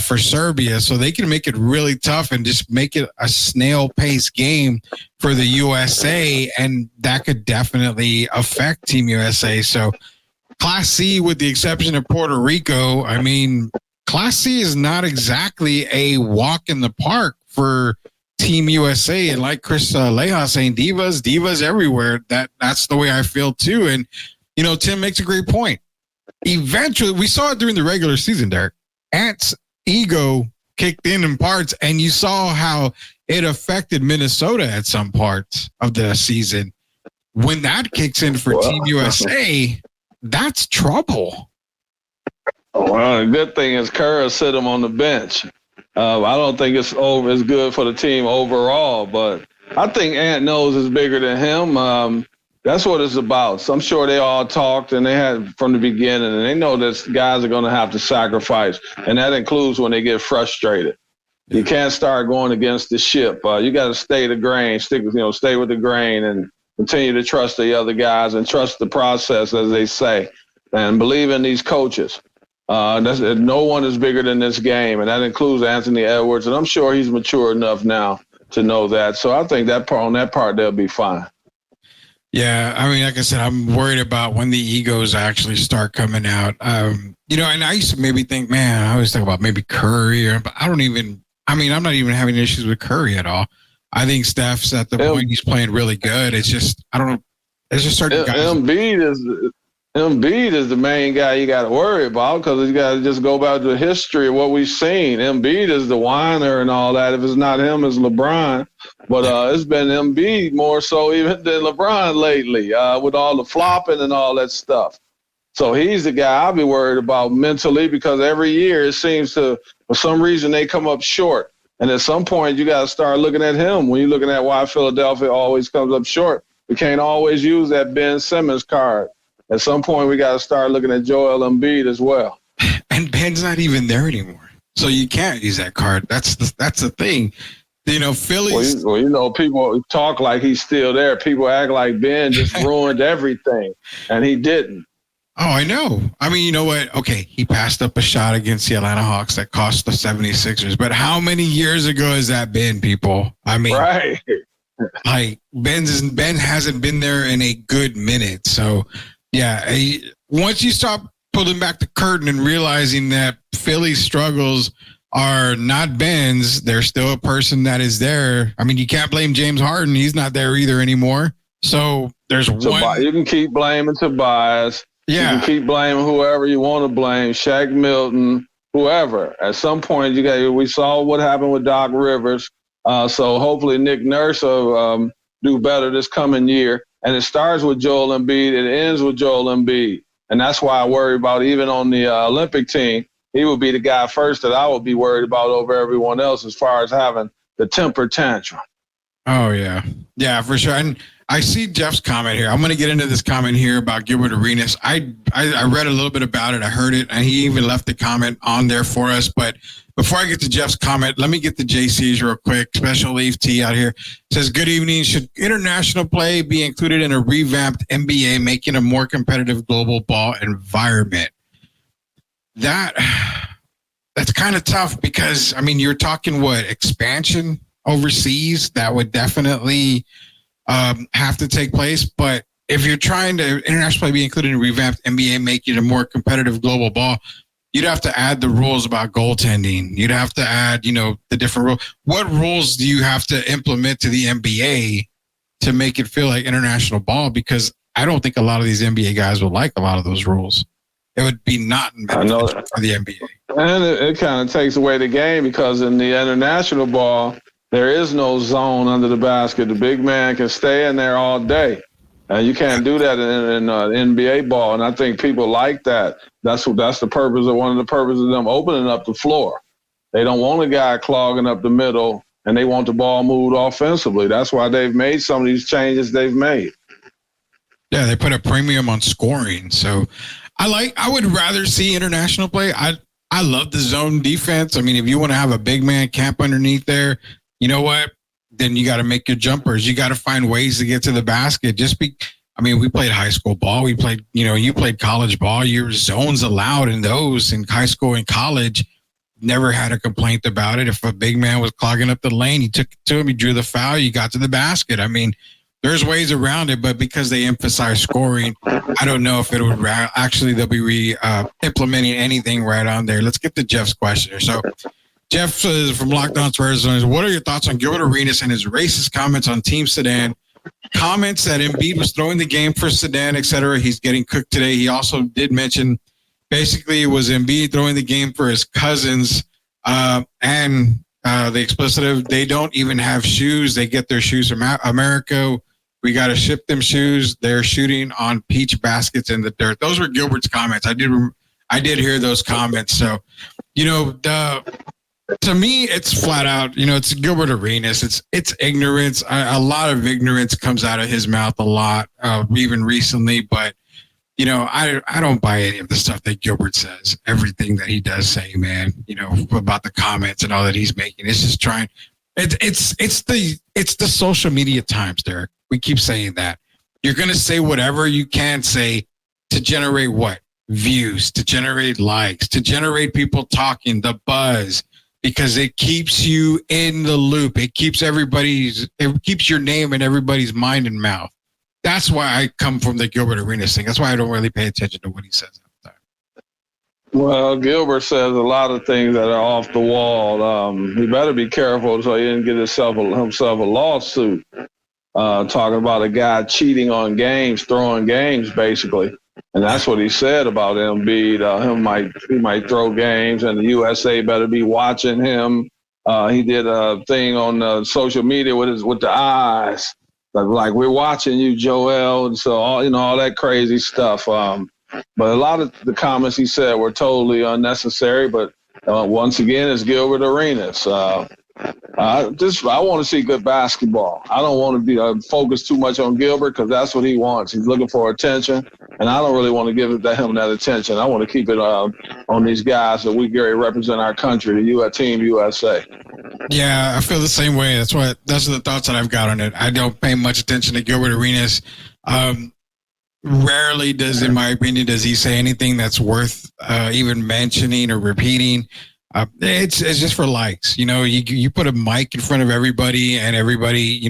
for Serbia, so they can make it really tough and just make it a snail-pace game for the USA, and that could definitely affect Team USA. So Class C, with the exception of Puerto Rico, I mean, Class C is not exactly a walk in the park for Team USA. And like Chris Leja saying, divas everywhere. That's the way I feel too. And, Tim makes a great point. eventually, we saw it during the regular season, Derrick. Ant's ego kicked in parts, and you saw how it affected Minnesota at some parts of the season. When that kicks in for Team USA, that's trouble. Well, the good thing is Kerr sit him on the bench. I don't think it's good for the team overall, but I think Ant knows it's bigger than him. That's what it's about. So I'm sure they all talked and they had from the beginning, and they know that guys are going to have to sacrifice, and that includes when they get frustrated. You can't start going against the ship. You got to stay the grain, stay with the grain, and continue to trust the other guys and trust the process, as they say, and believe in these coaches. No one is bigger than this game, and that includes Anthony Edwards, and I'm sure he's mature enough now to know that. So I think on that part they'll be fine. Yeah, I mean, like I said, I'm worried about when the egos actually start coming out. And I used to maybe think, man, I always think about maybe Curry, but I'm not even having issues with Curry at all. I think Steph's at the point he's playing really good. It's just, I don't know. It's just certain guys. Embiid is the main guy you got to worry about, because you got to just go back to the history of what we've seen. Embiid is the whiner and all that. If it's not him, it's LeBron. But it's been Embiid more so even than LeBron lately, with all the flopping and all that stuff. So he's the guy I'll be worried about mentally, because every year it seems to, for some reason, they come up short. And at some point, you got to start looking at him. When you're looking at why Philadelphia always comes up short, we can't always use that Ben Simmons card. At some point, we got to start looking at Joel Embiid as well. And Ben's not even there anymore, so you can't use that card. That's the thing. Phillies. Well, people talk like he's still there. People act like Ben just ruined everything, and he didn't. Oh, I know. I mean, you know what? Okay, he passed up a shot against the Atlanta Hawks that cost the 76ers. But how many years ago has that been, people? I mean, right. Like Ben hasn't been there in a good minute. So, yeah, once you stop pulling back the curtain and realizing that Philly's struggles are not Ben's, there's still a person that is there. I mean, you can't blame James Harden. He's not there either anymore. So there's one. You can keep blaming Tobias. Yeah. You can keep blaming whoever you want to blame, Shaq Milton, whoever. At some point, we saw what happened with Doc Rivers. So hopefully Nick Nurse will do better this coming year. And it starts with Joel Embiid. It ends with Joel Embiid. And that's why I worry about, even on the Olympic team, he would be the guy first that I would be worried about over everyone else as far as having the temper tantrum. Oh, yeah. Yeah, for sure. And I see Jeff's comment here. I'm going to get into this comment here about Gilbert Arenas. I read a little bit about it. I heard it, and he even left the comment on there for us. But before I get to Jeff's comment, let me get to JC's real quick. Special Leaf T out here. It says, good evening. Should international play be included in a revamped NBA, making a more competitive global ball environment? That's kind of tough because, I mean, you're talking expansion overseas? That would definitely have to take place. But if you're trying to international play be included in a revamped NBA, making a more competitive global ball, you'd have to add the rules about goaltending. You'd have to add, the different rules. What rules do you have to implement to the NBA to make it feel like international ball? Because I don't think a lot of these NBA guys would like a lot of those rules. It would be not beneficial for the NBA. And it kind of takes away the game, because in the international ball, there is no zone under the basket. The big man can stay in there all day. And you can't do that in NBA ball. And I think people like that. That's the purpose of one of the purposes of them opening up the floor. They don't want a guy clogging up the middle, and they want the ball moved offensively. That's why they've made some of these changes they've made. Yeah, they put a premium on scoring. So I would rather see international play. I love the zone defense. I mean, if you want to have a big man camp underneath there, you know what? Then you got to make your jumpers. You got to find ways to get to the basket. We played high school ball. We played, you played college ball. Your zones allowed in those in high school and college. Never had a complaint about it. If a big man was clogging up the lane, you took it to him, you drew the foul, you got to the basket. I mean, there's ways around it, but because they emphasize scoring, I don't know if it would they'll be implementing anything right on there. Let's get to Jeff's question here. So Jeff says from Locked On Spurs, what are your thoughts on Gilbert Arenas and his racist comments on Team Sedan? Comments that Embiid was throwing the game for Sedan, etc. He's getting cooked today. He also did mention Basically, it was Embiid throwing the game for his cousins, and the explicit, they don't even have shoes. They get their shoes from America. We got to ship them shoes. They're shooting on peach baskets in the dirt. Those were Gilbert's comments. I did hear those comments. So, to me, it's flat out, it's Gilbert Arenas. It's ignorance. A lot of ignorance comes out of his mouth a lot, even recently. But, I don't buy any of the stuff that Gilbert says. Everything that he does say, man, about the comments and all that he's making. It's just trying. It's the social media times, Derrick. We keep saying that. You're going to say whatever you can say to generate what? Views, to generate likes, to generate people talking, the buzz, because it keeps you in the loop. It keeps your name in everybody's mind and mouth. That's why I come from the Gilbert Arenas thing. That's why I don't really pay attention to what he says all the time. Well, Gilbert says a lot of things that are off the wall. He better be careful so he didn't get himself a lawsuit. Talking about a guy cheating on games, throwing games, basically. And that's what he said about Embiid. He might throw games, and the USA better be watching him. He did a thing on social media with the eyes, like we're watching you, Joel, and so all that crazy stuff. But a lot of the comments he said were totally unnecessary. But once again, it's Gilbert Arenas. I want to see good basketball. I don't want to be focused too much on Gilbert because that's what he wants. He's looking for attention, and I don't really want to give him that attention. I want to keep it on these guys that we represent our country, the Team USA. Yeah, I feel the same way. Those are the thoughts that I've got on it. I don't pay much attention to Gilbert Arenas. Rarely in my opinion, does he say anything that's worth even mentioning or repeating. It's just for likes. You put a mic in front of everybody, and everybody,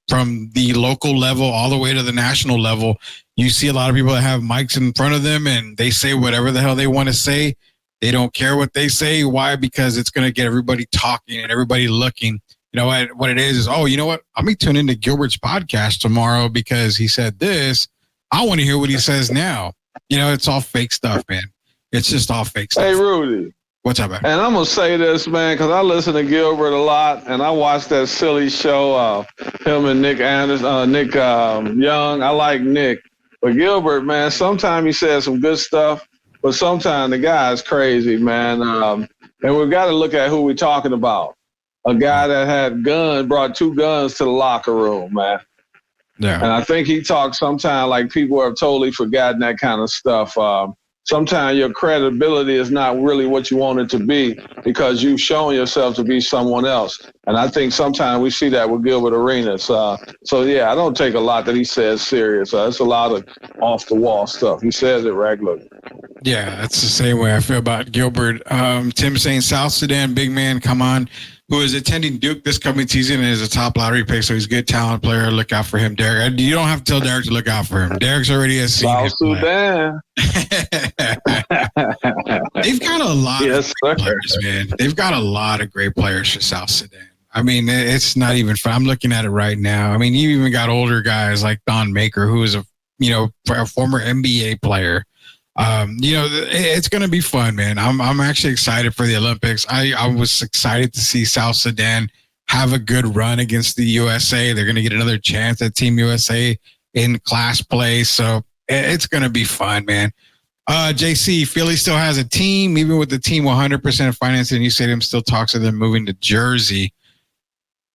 from the local level all the way to the national level, you see a lot of people that have mics in front of them, and they say whatever the hell they want to say. They don't care what they say. Why? Because it's going to get everybody talking and everybody looking. What it is, you know what? I'm going to tune into Gilbert's podcast tomorrow because he said this. I want to hear what he says now. It's all fake stuff, man. It's just all fake stuff. Hey, Rudy. What's up, man? And I'm going to say this, man, because I listen to Gilbert a lot, and I watched that silly show, him and Nick Young. I like Nick. But Gilbert, man, sometimes he says some good stuff, but sometimes the guy is crazy, man. And we've got to look at who we're talking about. A guy that had brought 2 guns to the locker room, man. Yeah. And I think he talks sometimes like people have totally forgotten that kind of stuff. Sometimes your credibility is not really what you want it to be because you've shown yourself to be someone else. And I think sometimes we see that with Gilbert Arenas. I don't take a lot that he says serious. It's a lot of off-the-wall stuff. He says it regularly. Yeah, that's the same way I feel about Gilbert. Tim saying South Sudan, big man, come on, who is attending Duke this coming season and is a top lottery pick, so he's a good talent player. Look out for him, Derrick. You don't have to tell Derrick to look out for him. Derrick's already a senior. South Sudan. They've got a lot of great players, man. They've got a lot of great players for South Sudan. I mean, it's not even fun. I'm looking at it right now. I mean, you even got older guys like Don Maker, who is a former NBA player. It's going to be fun, man. I'm actually excited for the Olympics. I was excited to see South Sudan have a good run against the USA. They're going to get another chance at Team USA in class play. So it's going to be fun, man. JC, Philly still has a team, even with the team 100% financing. You said him still talks to them moving to Jersey.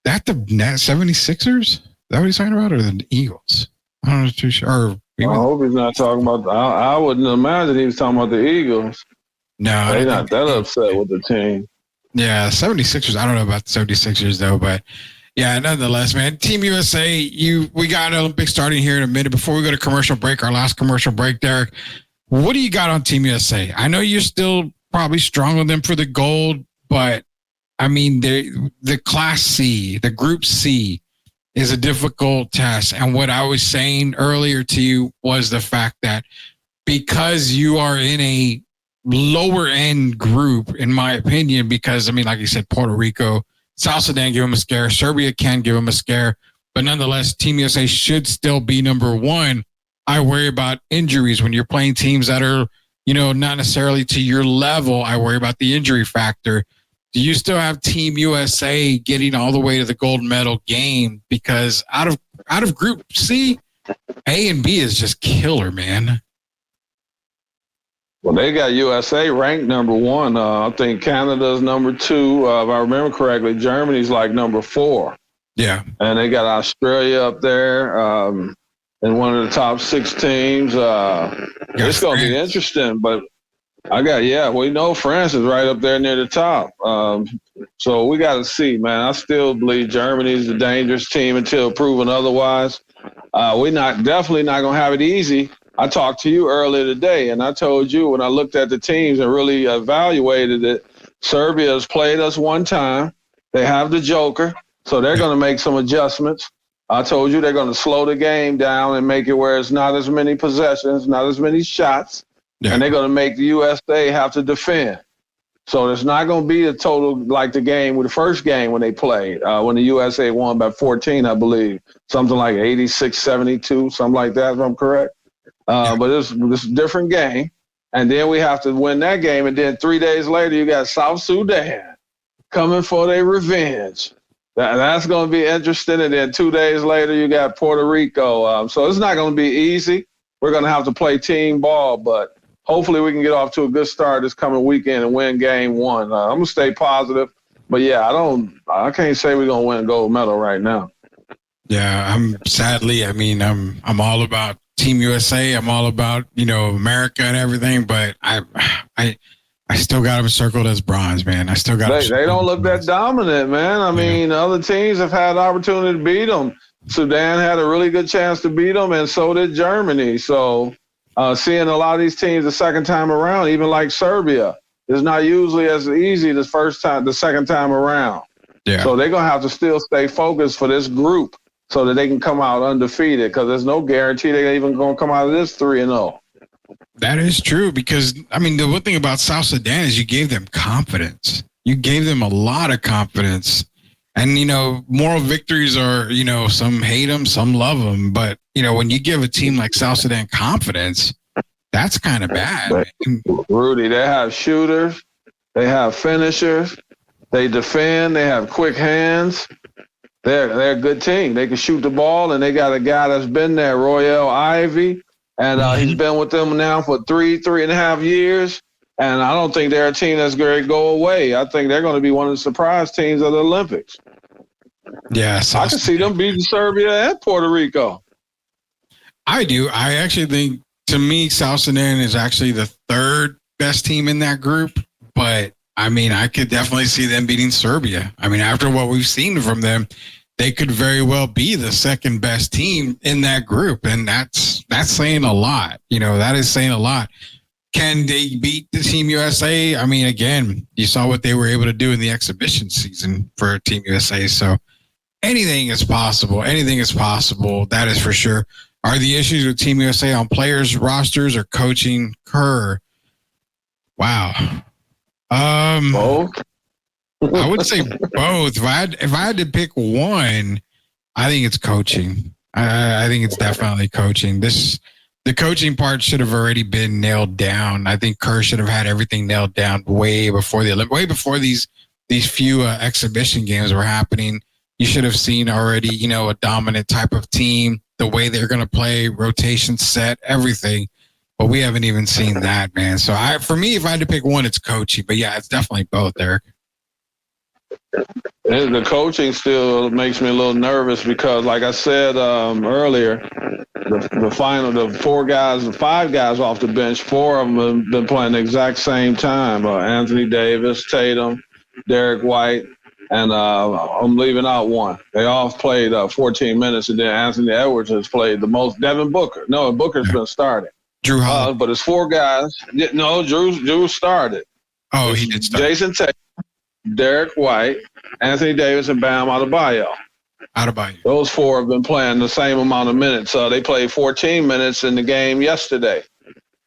That the 76ers? Is that what he's talking about? Or the Eagles? I'm not too sure. I hope he's not talking about. I wouldn't imagine he was talking about the Eagles. No, they're not that upset with the team. Yeah, 76ers. I don't know about the 76ers though, but yeah, nonetheless, man. Team USA. We got Olympics starting here in a minute. Before we go to commercial break, our last commercial break, Derrick. What do you got on Team USA? I know you're still probably strong with them for the gold, but I mean, the Class C, the Group C, is a difficult test. And what I was saying earlier to you was the fact that because you are in a lower end group, in my opinion, because, I mean, like you said, Puerto Rico, South Sudan give them a scare, Serbia can give them a scare, but nonetheless, Team USA should still be number one. I worry about injuries when you're playing teams that are, not necessarily to your level. I worry about the injury factor. Do you still have Team USA getting all the way to the gold medal game? Because out of Group C, A and B is just killer, man. Well, they got USA ranked number 1. I think Canada's number 2. If I remember correctly, Germany's like number 4. Yeah. And they got Australia up there in one of the top 6 teams. It's going to be interesting, but we know France is right up there near the top. So we got to see, man. I still believe Germany's the dangerous team until proven otherwise. We're definitely not going to have it easy. I talked to you earlier today, and I told you when I looked at the teams and really evaluated it, Serbia has played us one time. They have the joker, so they're going to make some adjustments. I told you they're going to slow the game down and make it where it's not as many possessions, not as many shots. Yeah. And they're going to make the USA have to defend. So it's not going to be a total like the first game when they played, when the USA won by 14, I believe. Something like 86-72, something like that, if I'm correct. But it's a different game. And then we have to win that game. And then 3 days later, you got South Sudan coming for their revenge. That's going to be interesting. And then 2 days later, you got Puerto Rico. So it's not going to be easy. We're going to have to play team ball, but hopefully we can get off to a good start this coming weekend and win game 1. I'm going to stay positive. But, yeah, I can't say we're going to win a gold medal right now. Yeah, I'm all about Team USA. I'm all about, America and everything, but I still got them circled as bronze, man. I still got They don't look that dominant, man. I mean, other teams have had the opportunity to beat them. Sudan had a really good chance to beat them, and so did Germany. So seeing a lot of these teams the second time around, even like Serbia, is not usually as easy the second time around. Yeah. So they're going to have to still stay focused for this group so that they can come out undefeated, because there's no guarantee they're even going to come out of this 3-0. That is true, because, the one thing about South Sudan is you gave them confidence. You gave them a lot of confidence. And, moral victories are, some hate them, some love them. But, when you give a team like South Sudan confidence, that's kind of bad. Rudy, they have shooters. They have finishers. They defend. They have quick hands. They're a good team. They can shoot the ball, and they got a guy that's been there, Royale Ivy, and he's been with them now for 3.5 years. And I don't think they're a team that's going to go away. I think they're going to be one of the surprise teams of the Olympics. Yeah, I can see them beating Serbia and Puerto Rico. I do. I actually think, to me, South Sudan is actually the third best team in that group. But, I could definitely see them beating Serbia. After what we've seen from them, they could very well be the second best team in that group. And that's saying a lot. That is saying a lot. Can they beat the Team USA? Again, you saw what they were able to do in the exhibition season for Team USA. So anything is possible. Anything is possible. That is for sure. Are the issues with Team USA on players, rosters, or coaching? Kerr? Wow. Both? I would say both. If I had to pick one, I think it's coaching. I think it's definitely coaching. The coaching part should have already been nailed down. I think Kerr should have had everything nailed down way before way before these few exhibition games were happening. You should have seen already, a dominant type of team, the way they're going to play, rotation set, everything. But we haven't even seen that, man. So for me, if I had to pick one, it's coaching. But yeah, it's definitely both, Derrick. The coaching still makes me a little nervous because, like I said earlier, the 5 guys off the bench, 4 of them have been playing the exact same time. Anthony Davis, Tatum, Derrick White, and I'm leaving out one. They all played 14 minutes, and then Anthony Edwards has played the most. Devin Booker. No, Booker's been starting. Drew Holiday. But it's 4 guys. No, Drew started. Oh, he did start. Jason Tatum, Derrick White, Anthony Davis, and Bam Adebayo. Those 4 have been playing the same amount of minutes. They played 14 minutes in the game yesterday.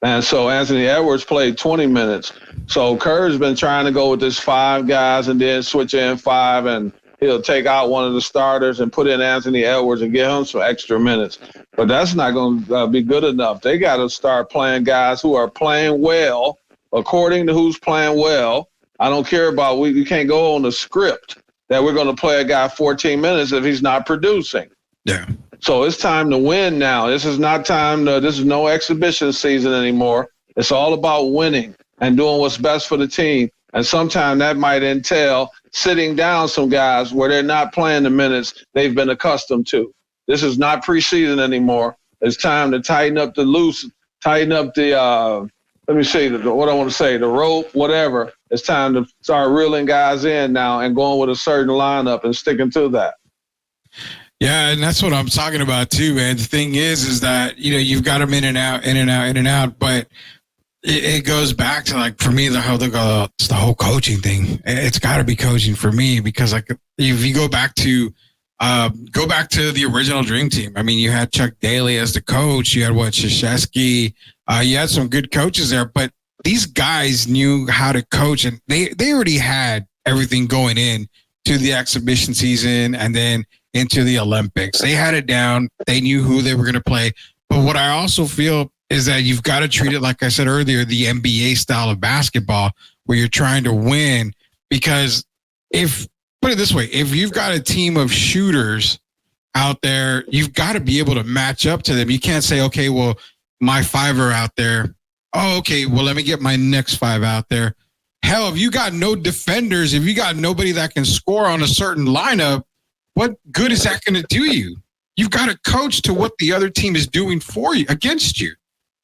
And so Anthony Edwards played 20 minutes. So Kerr's been trying to go with this 5 guys and then switch in 5. And he'll take out one of the starters and put in Anthony Edwards and give him some extra minutes. But that's not going to be good enough. They got to start playing guys who are playing well, according to who's playing well. I don't care about we can't go on the script that we're going to play a guy 14 minutes if he's not producing. Yeah. So it's time to win now. This is not time to, this is no exhibition season anymore. It's all about winning and doing what's best for the team. And sometimes that might entail sitting down some guys where they're not playing the minutes they've been accustomed to. This is not preseason anymore. It's time to tighten up the let me see, what I want to say, the rope, whatever. It's time to start reeling guys in now and going with a certain lineup and sticking to that. Yeah, and that's what I'm talking about too, man. The thing is that, you've got them in and out, but it goes back to, like, for me, it's the whole coaching thing. It's got to be coaching for me, because, like, if you go back to the original Dream Team. I mean, you had Chuck Daly as the coach. You had Krzyzewski. You had some good coaches there, but these guys knew how to coach, and they already had everything going in to the exhibition season and then into the Olympics. They had it down. They knew who they were going to play. But what I also feel is that you've got to treat it, like I said earlier, the NBA style of basketball, where you're trying to win. Because put it this way, if you've got a team of shooters out there, you've got to be able to match up to them. You can't say, okay, well, my five are out there. Oh, okay, well, let me get my next five out there. Hell, if you got no defenders, if you got nobody that can score on a certain lineup, what good is that going to do you? You've got to coach to what the other team is doing for you, against you.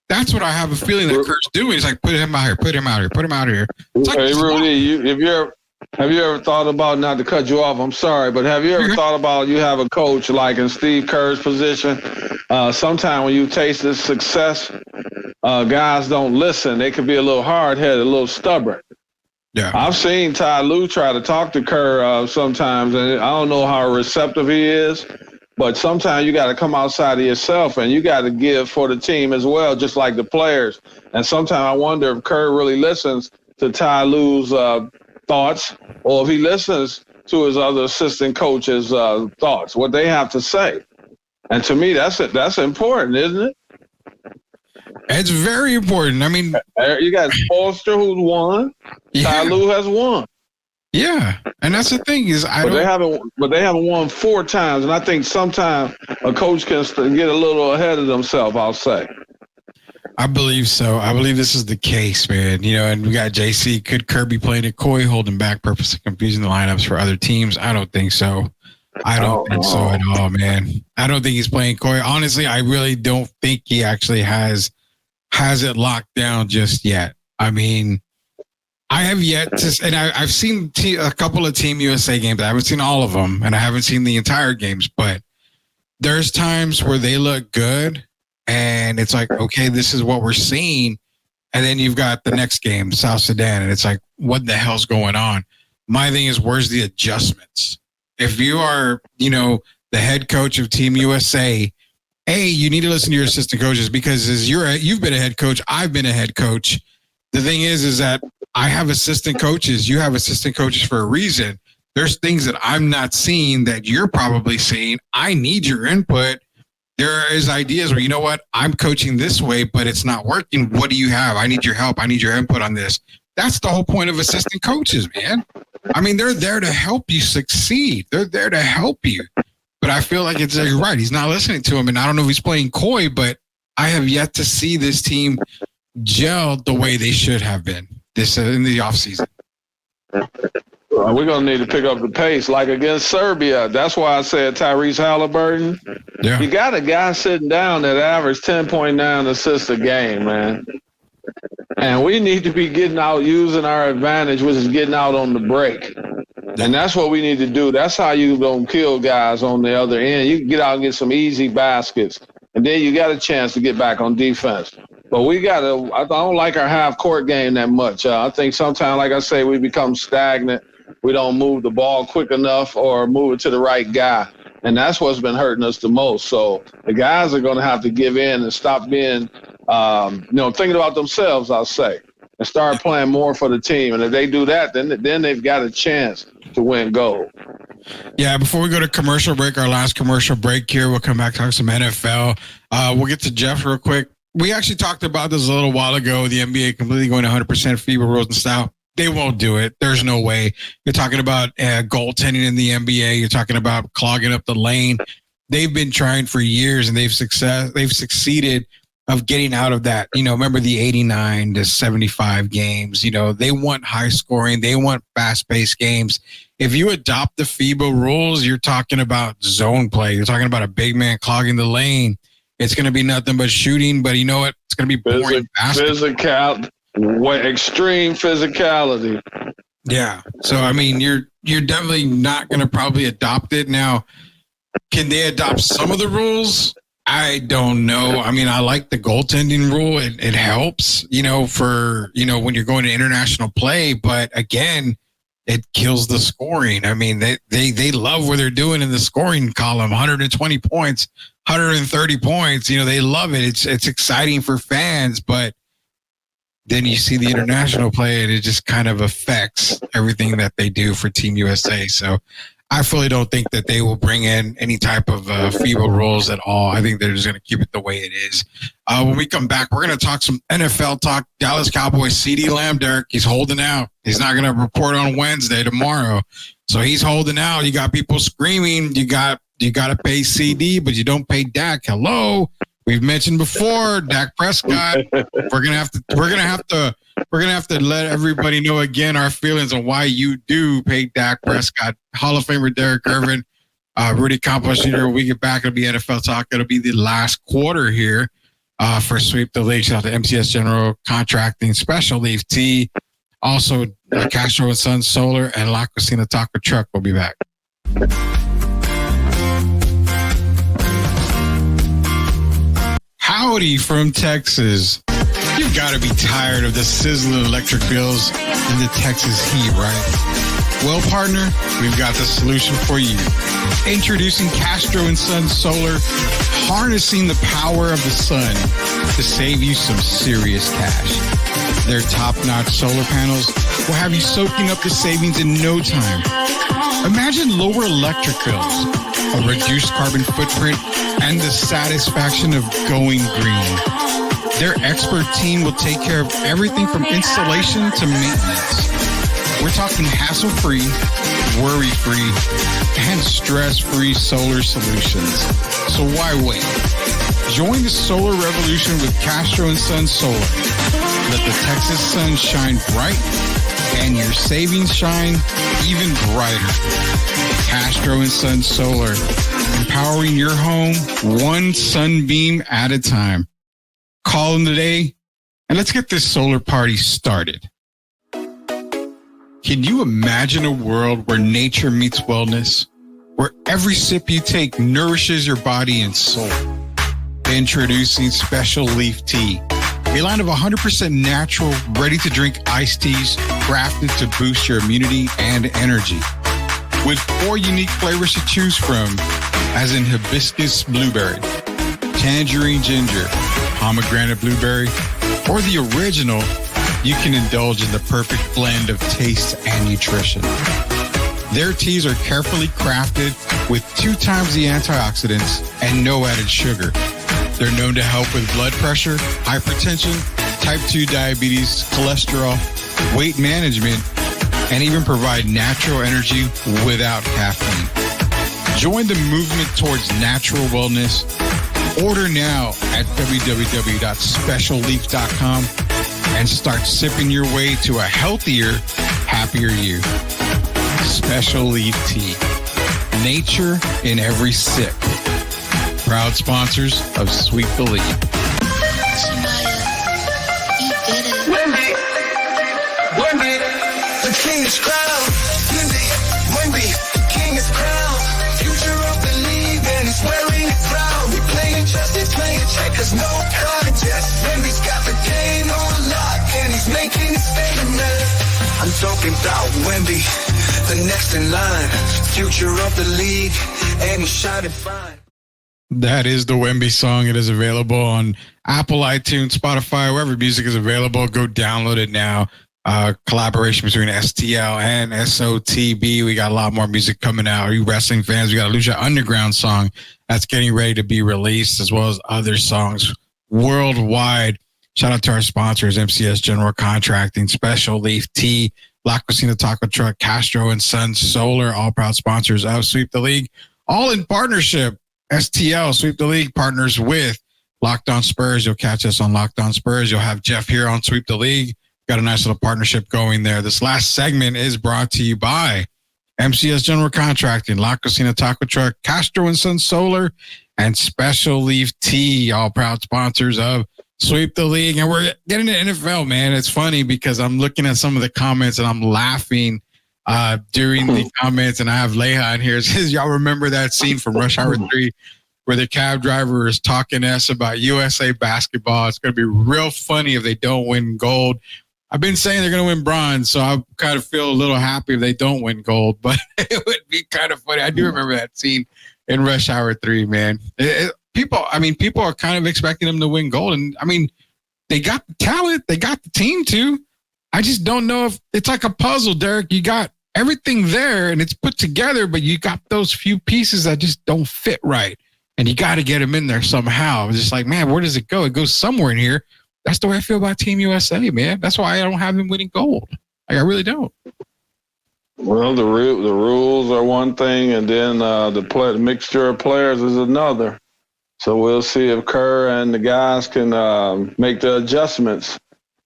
That's what I have a feeling that Kurt's doing. He's like, put him out here, put him out here, put him out here. It's like, hey, Rudy, have you ever thought about, not to cut you off, I'm sorry, but have you ever thought about, you have a coach like in Steve Kerr's position? Sometimes when you taste this success, guys don't listen. They can be a little hard-headed, a little stubborn. Yeah, I've seen Ty Lue try to talk to Kerr sometimes, and I don't know how receptive he is, but sometimes you got to come outside of yourself and you got to give for the team as well, just like the players. And sometimes I wonder if Kerr really listens to Ty Lue's thoughts, or if he listens to his other assistant coaches' thoughts, what they have to say. And to me, that's important, isn't it? It's very important. I mean, you got Foster, who's won. Yeah. Ty Lue has won. Yeah, and that's the thing is, they haven't won 4 times, and I think sometimes a coach can get a little ahead of themselves, I'll say. I believe so. I believe this is the case, man. And we got JC. Could Kirby playing it coy, holding back, purposely confusing the lineups for other teams? I don't think so. I don't think so at all, man. I don't think he's playing coy. Honestly, I really don't think he actually has it locked down just yet. I mean, I have yet to, and I've seen a couple of Team USA games. I haven't seen all of them, and I haven't seen the entire games, but there's times where they look good, and it's like, okay, this is what we're seeing. And then you've got the next game, South Sudan, and it's like, what the hell's going on? My thing is, where's the adjustments? If you are, the head coach of Team USA, you need to listen to your assistant coaches, because you've been a head coach, I've been a head coach. The thing is that I have assistant coaches. You have assistant coaches for a reason. There's things that I'm not seeing that you're probably seeing. I need your input. There is ideas where, you know what, I'm coaching this way, but it's not working. What do you have? I need your help. I need your input on this. That's the whole point of assistant coaches, man. I mean, they're there to help you succeed. They're there to help you. But I feel like you're right. He's not listening to him. And I don't know if he's playing coy, but I have yet to see this team gel the way they should have been in the offseason. We're going to need to pick up the pace, like against Serbia. That's why I said Tyrese Halliburton. Yeah. You got a guy sitting down that averaged 10.9 assists a game, man. And we need to be getting out, using our advantage, which is getting out on the break. And that's what we need to do. That's how you don't kill guys on the other end. You can get out and get some easy baskets, and then you got a chance to get back on defense. But I don't like our half-court game that much. I think sometimes, like I say, we become stagnant. We don't move the ball quick enough or move it to the right guy. And that's what's been hurting us the most. So the guys are going to have to give in and stop being, thinking about themselves, I'll say, and start playing more for the team. And if they do that, then they've got a chance to win gold. Yeah, before we go to commercial break, our last commercial break here, we'll come back talk some NFL. We'll get to Jeff real quick. We actually talked about this a little while ago. The NBA completely going 100% FIBA rules and style. They won't do it. There's no way. You're talking about goaltending in the NBA. You're talking about clogging up the lane. They've been trying for years, and they've succeeded of getting out of that. You know, remember the 89 to 75 games. You know, they want high scoring. They want fast-paced games. If you adopt the FIBA rules, you're talking about zone play. You're talking about a big man clogging the lane. It's going to be nothing but shooting, but you know what? It's going to be boring. Extreme physicality. Yeah. So, I mean, you're definitely not going to probably adopt it. Now, can they adopt some of the rules? I don't know. I mean, I like the goaltending rule. It helps, you know, for, you know, when you're going to international play. But again, it kills the scoring. I mean, they love what they're doing in the scoring column, 120 points, 130 points. You know, they love it. It's exciting for fans, but then you see the international play and it just kind of affects everything that they do for Team USA. So I fully don't think that they will bring in any type of FIBA rules at all. I think they're just going to keep it the way it is. When we come back, we're going to talk some NFL talk. Dallas Cowboys, CeeDee Lamb, Derrick, he's holding out. He's not going to report on Wednesday, tomorrow. So he's holding out. You got people screaming, you got to pay CD, but you don't pay Dak. Hello. We've mentioned before, Dak Prescott. We're gonna have to let everybody know again our feelings on why you do pay Dak Prescott. Hall of Famer Derrick Irvin, Rudy Campos Jr. We get back. It'll be NFL talk. It'll be the last quarter here for Sweep the League. Shout out to MCS General Contracting, Special Leaf T, also Castro and Sons Solar, and La Cocina Taco Truck. We'll be back. Howdy from Texas. You've got to be tired of the sizzling electric bills and the Texas heat, right? Well, partner, we've got the solution for you. Introducing Castro and Sons Solar, harnessing the power of the sun to save you some serious cash. Their top-notch solar panels will have you soaking up the savings in no time. Imagine lower electric bills, a reduced carbon footprint, and the satisfaction of going green. Their expert team will take care of everything from installation to maintenance. We're talking hassle-free, worry-free, and stress-free solar solutions. So why wait? Join the solar revolution with Castro and Sons Solar. Let the Texas sun shine bright and your savings shine even brighter. Castro and Sons Solar, empowering your home one sunbeam at a time. Call them today and let's get this solar party started. Can you imagine a world where nature meets wellness, where every sip you take nourishes your body and soul? Introducing Special Leaf Tea, a line of 100% natural, ready-to-drink iced teas crafted to boost your immunity and energy. With 4 unique flavors to choose from, as in hibiscus blueberry, tangerine ginger, pomegranate blueberry, or the original, you can indulge in the perfect blend of taste and nutrition. Their teas are carefully crafted with 2 times the antioxidants and no added sugar. They're known to help with blood pressure, hypertension, type 2 diabetes, cholesterol, weight management, and even provide natural energy without caffeine. Join the movement towards natural wellness. Order now at www.specialleaf.com and start sipping your way to a healthier, happier you. Special Leaf Tea. Nature in every sip. Proud sponsors of Sweep the League. Wendy, the king is crowned. Wendy, the king is crowned. Future of the league and he's wearing it proud. We playing justice, playing checkers, no contest. Wendy's got the game on lock and he's making it statement. I'm talking about Wendy, the next in line. Future of the league and he's shining fine. That is the Wemby song. It is available on Apple, iTunes, Spotify, wherever music is available. Go download it now. collaboration between STL and SOTB. We got a lot more music coming out. Are you wrestling fans? We got a Lucha Underground song that's getting ready to be released, as well as other songs worldwide. Shout out to our sponsors, MCS General Contracting, Special Leaf Tea, La Cocina Taco Truck, Castro and Sons Solar, all proud sponsors of Sweep the League, all in partnership. STL, Sweep the League, partners with Locked On Spurs. You'll catch us on Locked On Spurs. You'll have Jeff here on Sweep the League. Got a nice little partnership going there. This last segment is brought to you by MCS General Contracting, La Cocina Taco Truck, Castro and Sons Solar, and Special Leaf Tea, all proud sponsors of Sweep the League. And we're getting to NFL, man. It's funny because I'm looking at some of the comments and I'm laughing during the comments. And I have Leha in here. It says, y'all remember that scene from Rush Hour 3 where the cab driver is talking to us about USA basketball? It's going to be real funny if they don't win gold. I've been saying they're going to win bronze, so I kind of feel a little happy if they don't win gold, but it would be kind of funny. I do remember that scene in Rush Hour 3, man. People are kind of expecting them to win gold, and I mean, they got the talent, they got the team too. I just don't know if it's like a puzzle, Derrick. You got everything there and it's put together, but you got those few pieces that just don't fit right, and you got to get them in there somehow. It's just like, man, where does it go? It goes somewhere in here. That's the way I feel about Team USA, man. That's why I don't have them winning gold. Like, I really don't. Well, the rules are one thing, and then the mixture of players is another. So we'll see if Kerr and the guys can make the adjustments.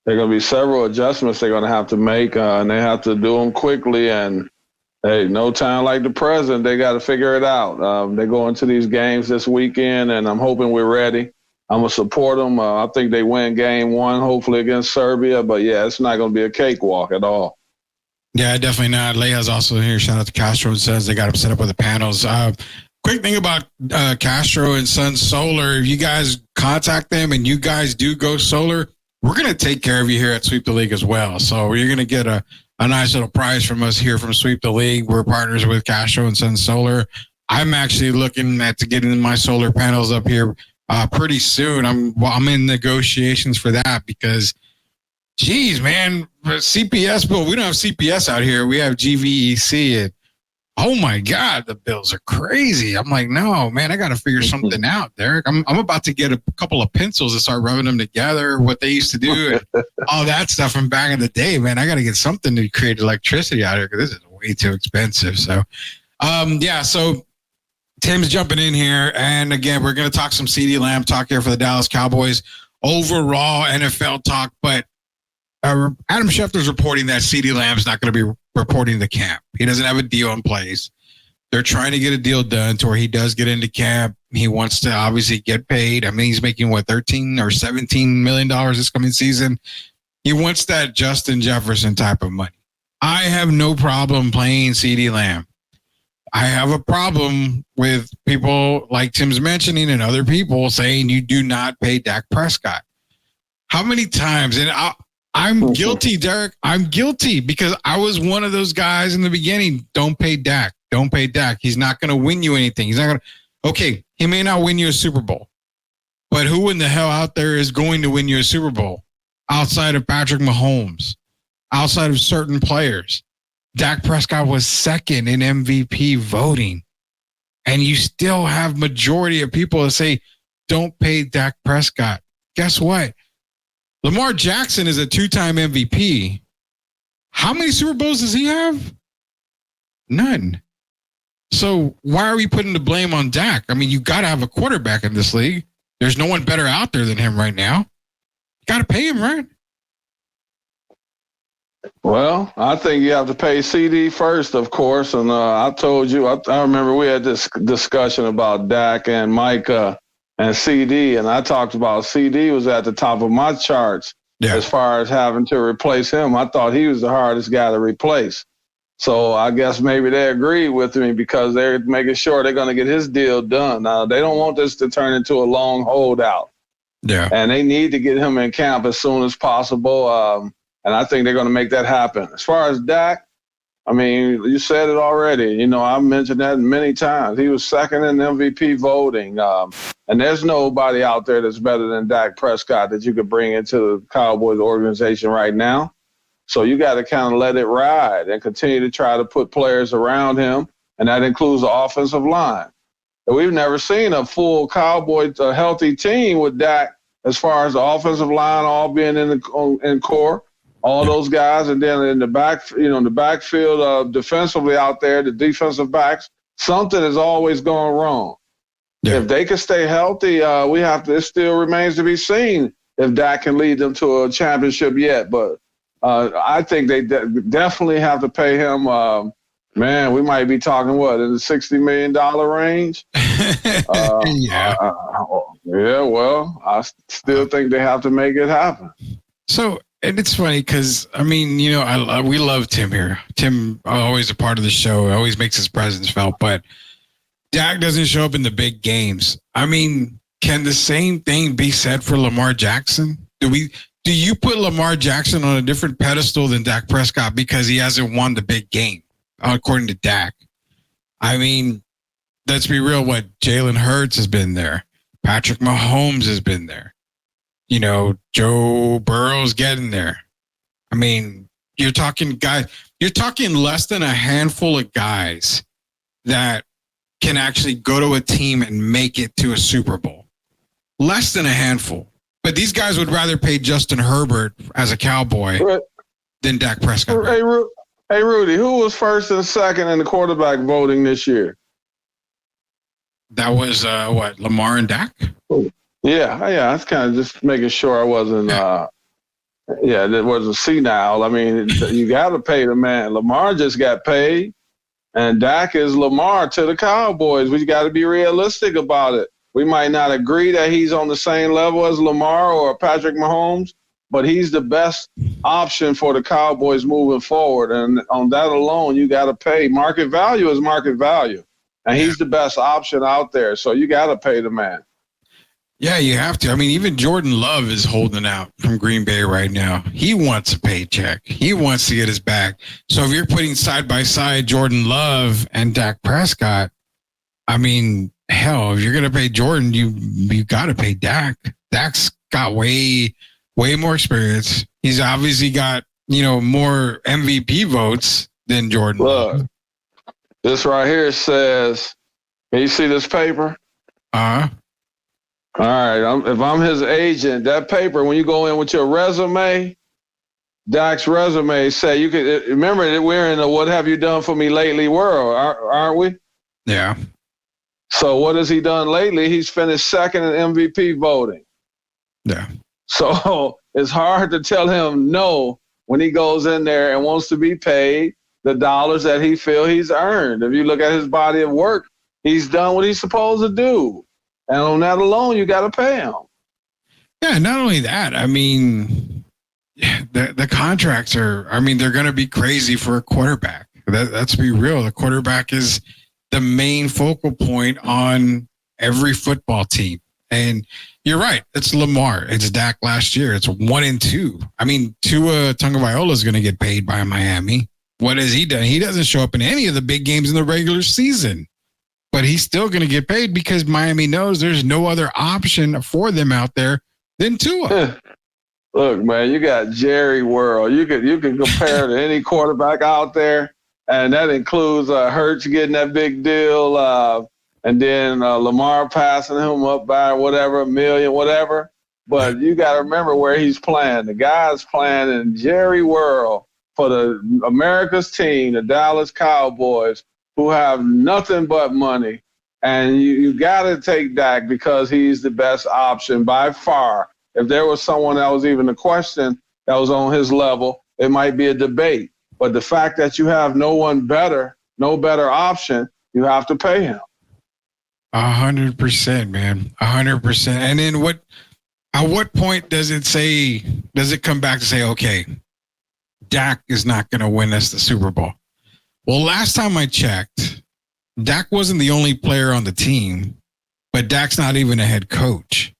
There are going to be several adjustments they're going to have to make, and they have to do them quickly. And, hey, no time like the present. They got to figure it out. They go into these games this weekend, and I'm hoping we're ready. I'm going to support them. I think they win game one, hopefully against Serbia. But, yeah, it's not going to be a cakewalk at all. Yeah, definitely not. Leia's also here. Shout out to Castro and Sons. They got him set up with the panels. Quick thing about Castro and Sons Solar. If you guys contact them and you guys do go solar, we're going to take care of you here at Sweep the League as well. So you're going to get a nice little prize from us here from Sweep the League. We're partners with Castro and Sons Solar. I'm actually looking at to getting my solar panels up here pretty soon. I'm in negotiations for that because, geez, man, CPS bill. We don't have CPS out here. We have GVEC, and oh my God, the bills are crazy. I'm like, no, man, I got to figure something out, Derrick. I'm about to get a couple of pencils and start rubbing them together. What they used to do, and all that stuff from back in the day, man. I got to get something to create electricity out here because this is way too expensive. So, yeah, so. Tim's jumping in here, and again, we're going to talk some CeeDee Lamb talk here for the Dallas Cowboys. Overall NFL talk, but Adam Schefter's reporting that CeeDee Lamb's not going to be reporting the camp. He doesn't have a deal in place. They're trying to get a deal done to where he does get into camp. He wants to obviously get paid. I mean, he's making, what, $13 or $17 million this coming season. He wants that Justin Jefferson type of money. I have no problem playing CeeDee Lamb. I have a problem with people like Tim's mentioning and other people saying you do not pay Dak Prescott. How many times? And I'm guilty, Derrick. I'm guilty because I was one of those guys in the beginning. Don't pay Dak. Don't pay Dak. He's not going to win you anything. He's not going to. Okay, he may not win you a Super Bowl, but who in the hell out there is going to win you a Super Bowl outside of Patrick Mahomes, outside of certain players? Dak Prescott was second in MVP voting. And you still have majority of people that say, don't pay Dak Prescott. Guess what? Lamar Jackson is a 2-time MVP. How many Super Bowls does he have? None. So why are we putting the blame on Dak? I mean, you got to have a quarterback in this league. There's no one better out there than him right now. You got to pay him, right? Well, I think you have to pay CD first, of course. And I told you, I remember we had this discussion about Dak and Micah and CD, and I talked about CD was at the top of my charts as far as having to replace him. I thought he was the hardest guy to replace. So I guess maybe they agreed with me because they're making sure they're going to get his deal done. Now, they don't want this to turn into a long holdout. Yeah. And they need to get him in camp as soon as possible. And I think they're going to make that happen. As far as Dak, I mean, you said it already. You know, I mentioned that many times. He was second in MVP voting. And there's nobody out there that's better than Dak Prescott that you could bring into the Cowboys organization right now. So you got to kind of let it ride and continue to try to put players around him, and that includes the offensive line. And we've never seen a full Cowboys healthy team with Dak as far as the offensive line all being in core, all those guys, and then in the backfield defensively out there, the defensive backs, something is always going wrong. Yeah. If they can stay healthy, it still remains to be seen if Dak can lead them to a championship yet. But I think they definitely have to pay him. Man, we might be talking in the $60 million range. Yeah, well, I still think they have to make it happen. So, and it's funny because, I mean, we love Tim here. Tim, always a part of the show, always makes his presence felt, but Dak doesn't show up in the big games. I mean, can the same thing be said for Lamar Jackson? Do you put Lamar Jackson on a different pedestal than Dak Prescott because he hasn't won the big game, according to Dak? I mean, let's be real. What Jalen Hurts has been there. Patrick Mahomes has been there. Joe Burrow's getting there. I mean, you're talking less than a handful of guys that can actually go to a team and make it to a Super Bowl. Less than a handful. But these guys would rather pay Justin Herbert as a Cowboy than Dak Prescott. Hey, Rudy, who was first and second in the quarterback voting this year? That was Lamar and Dak? Yeah. That's kind of just making sure I wasn't. That wasn't senile. I mean, you got to pay the man. Lamar just got paid, and Dak is Lamar to the Cowboys. We got to be realistic about it. We might not agree that he's on the same level as Lamar or Patrick Mahomes, but he's the best option for the Cowboys moving forward. And on that alone, you got to pay. Market value is market value. And he's the best option out there. So you got to pay the man. Yeah, you have to. I mean, even Jordan Love is holding out from Green Bay right now. He wants a paycheck. He wants to get his bag. So if you're putting side by side Jordan Love and Dak Prescott, I mean, hell, if you're going to pay Jordan, you got to pay Dak. Dak's got way more experience. He's obviously got, more MVP votes than Jordan. Look, this right here says, can you see this paper? Uh-huh. All right. If I'm his agent, that paper, when you go in with your resume, Dak's resume say you could remember that we're in a "what have you done for me lately" world, aren't we? Yeah. So what has he done lately? He's finished second in MVP voting. Yeah. So it's hard to tell him no when he goes in there and wants to be paid the dollars that he feel he's earned. If you look at his body of work, he's done what he's supposed to do. And on that alone, you got to pay him. Yeah, not only that, I mean, the contracts they're going to be crazy for a quarterback. Let's be real. The quarterback is the main focal point on every football team. And you're right. It's Lamar. It's Dak last year. It's 1 and 2. I mean, Tua Tagovailoa is going to get paid by Miami. What has he done? He doesn't show up in any of the big games in the regular season. But he's still going to get paid because Miami knows there's no other option for them out there than Tua. Look, man, you got Jerry World. You can compare to any quarterback out there, and that includes Hurts getting that big deal, and then Lamar passing him up by $1 million, whatever. But you got to remember where he's playing. The guy's playing in Jerry World for the America's team, the Dallas Cowboys, who have nothing but money. And you got to take Dak because he's the best option by far. If there was someone that was even a question that was on his level, it might be a debate. But the fact that you have no better option, you have to pay him. 100%, man. 100%. And then at what point does it come back to say, okay, Dak is not going to win us the Super Bowl? Well, last time I checked, Dak wasn't the only player on the team, but Dak's not even a head coach.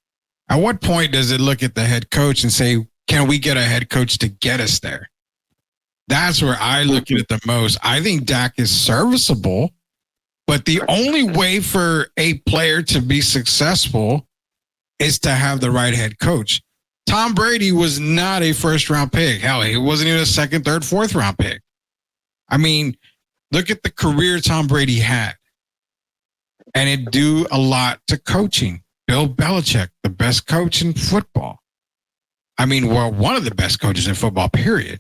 At what point does it look at the head coach and say, can we get a head coach to get us there? That's where I look at it the most. I think Dak is serviceable, but the only way for a player to be successful is to have the right head coach. Tom Brady was not a first-round pick. Hell, he wasn't even a second, third, fourth-round pick. I mean, look at the career Tom Brady had. And it due a lot to coaching. Bill Belichick, the best coach in football. I mean, well, one of the best coaches in football, period.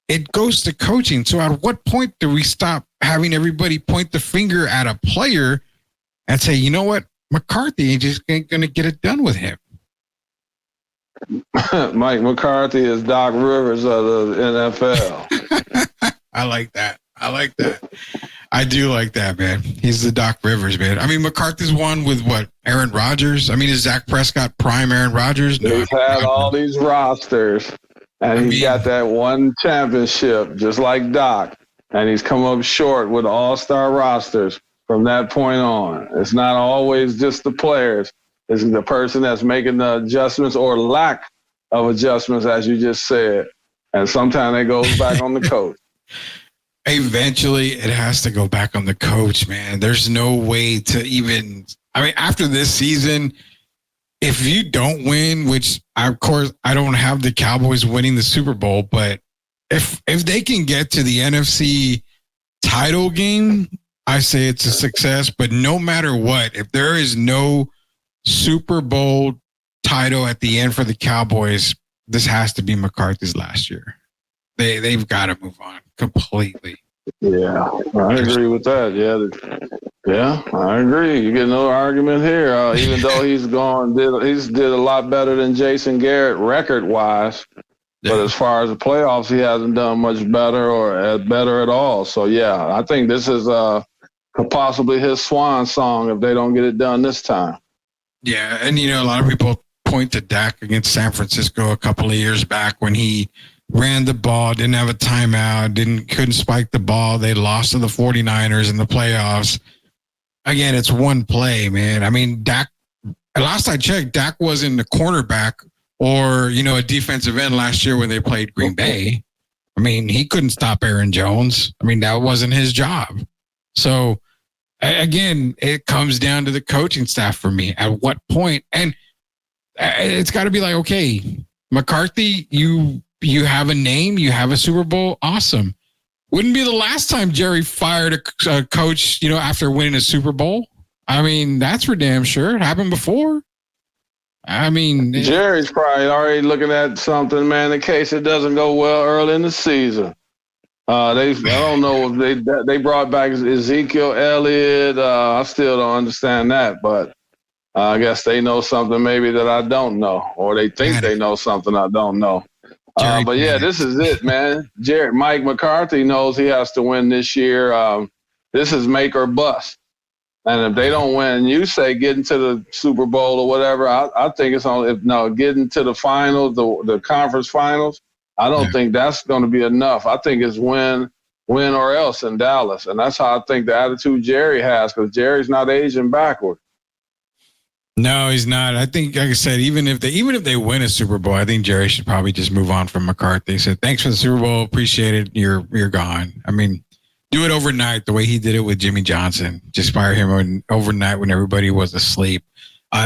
It goes to coaching. So at what point do we stop having everybody point the finger at a player and say, you know what, McCarthy just ain't going to get it done with him? Mike McCarthy is Doc Rivers of the NFL. I like that. I do like that, man. He's the Doc Rivers, man. I mean, McCarthy's won with what? Aaron Rodgers? I mean, is Dak Prescott prime Aaron Rodgers? No, he's had all these rosters, and he's got that one championship, just like Doc. And he's come up short with all-star rosters from that point on. It's not always just the players. It's the person that's making the adjustments or lack of adjustments, as you just said. And sometimes it goes back on the coach. Eventually, it has to go back on the coach, man. There's no way to even, I mean, after this season, if you don't win, which of course I don't have the Cowboys winning the Super Bowl, but if they can get to the NFC title game, I say it's a success. But no matter what, if there is no Super Bowl title at the end for the Cowboys, this has to be McCarthy's last year. They've got to move on completely. Yeah, I agree with that. Yeah, I agree. You get no argument here. Even though he's did a lot better than Jason Garrett record wise, but as far as the playoffs, he hasn't done much better or better at all. So yeah, I think this is possibly his swan song if they don't get it done this time. Yeah, and a lot of people point to Dak against San Francisco a couple of years back when he ran the ball, didn't have a timeout, couldn't spike the ball. They lost to the 49ers in the playoffs. Again, it's one play, man. I mean, Dak, last I checked, Dak wasn't a cornerback or, a defensive end last year when they played Green Bay. I mean, he couldn't stop Aaron Jones. I mean, that wasn't his job. So, again, it comes down to the coaching staff for me. At what point? And it's got to be like, okay, McCarthy, you have a name, you have a Super Bowl, awesome. Wouldn't be the last time Jerry fired a coach, after winning a Super Bowl. I mean, that's for damn sure. It happened before. I mean, Jerry's probably already looking at something, man, in case it doesn't go well early in the season. I don't know if they brought back Ezekiel Elliott. I still don't understand that, but I guess they know something maybe that I don't know, or they think they know something I don't know. But yeah, this is it, man. Mike McCarthy knows he has to win this year. This is make or bust. And if they don't win, you say getting to the Super Bowl or whatever, I think it's getting to the finals, the conference finals. I don't think that's going to be enough. I think it's win or else in Dallas. And that's how I think the attitude Jerry has, because Jerry's not aging backward. No, he's not. I think, like I said, even if they win a Super Bowl, I think Jerry should probably just move on from McCarthy. So thanks for the Super Bowl, appreciate it. You're gone. I mean, do it overnight the way he did it with Jimmy Johnson. Just fire him overnight when everybody was asleep.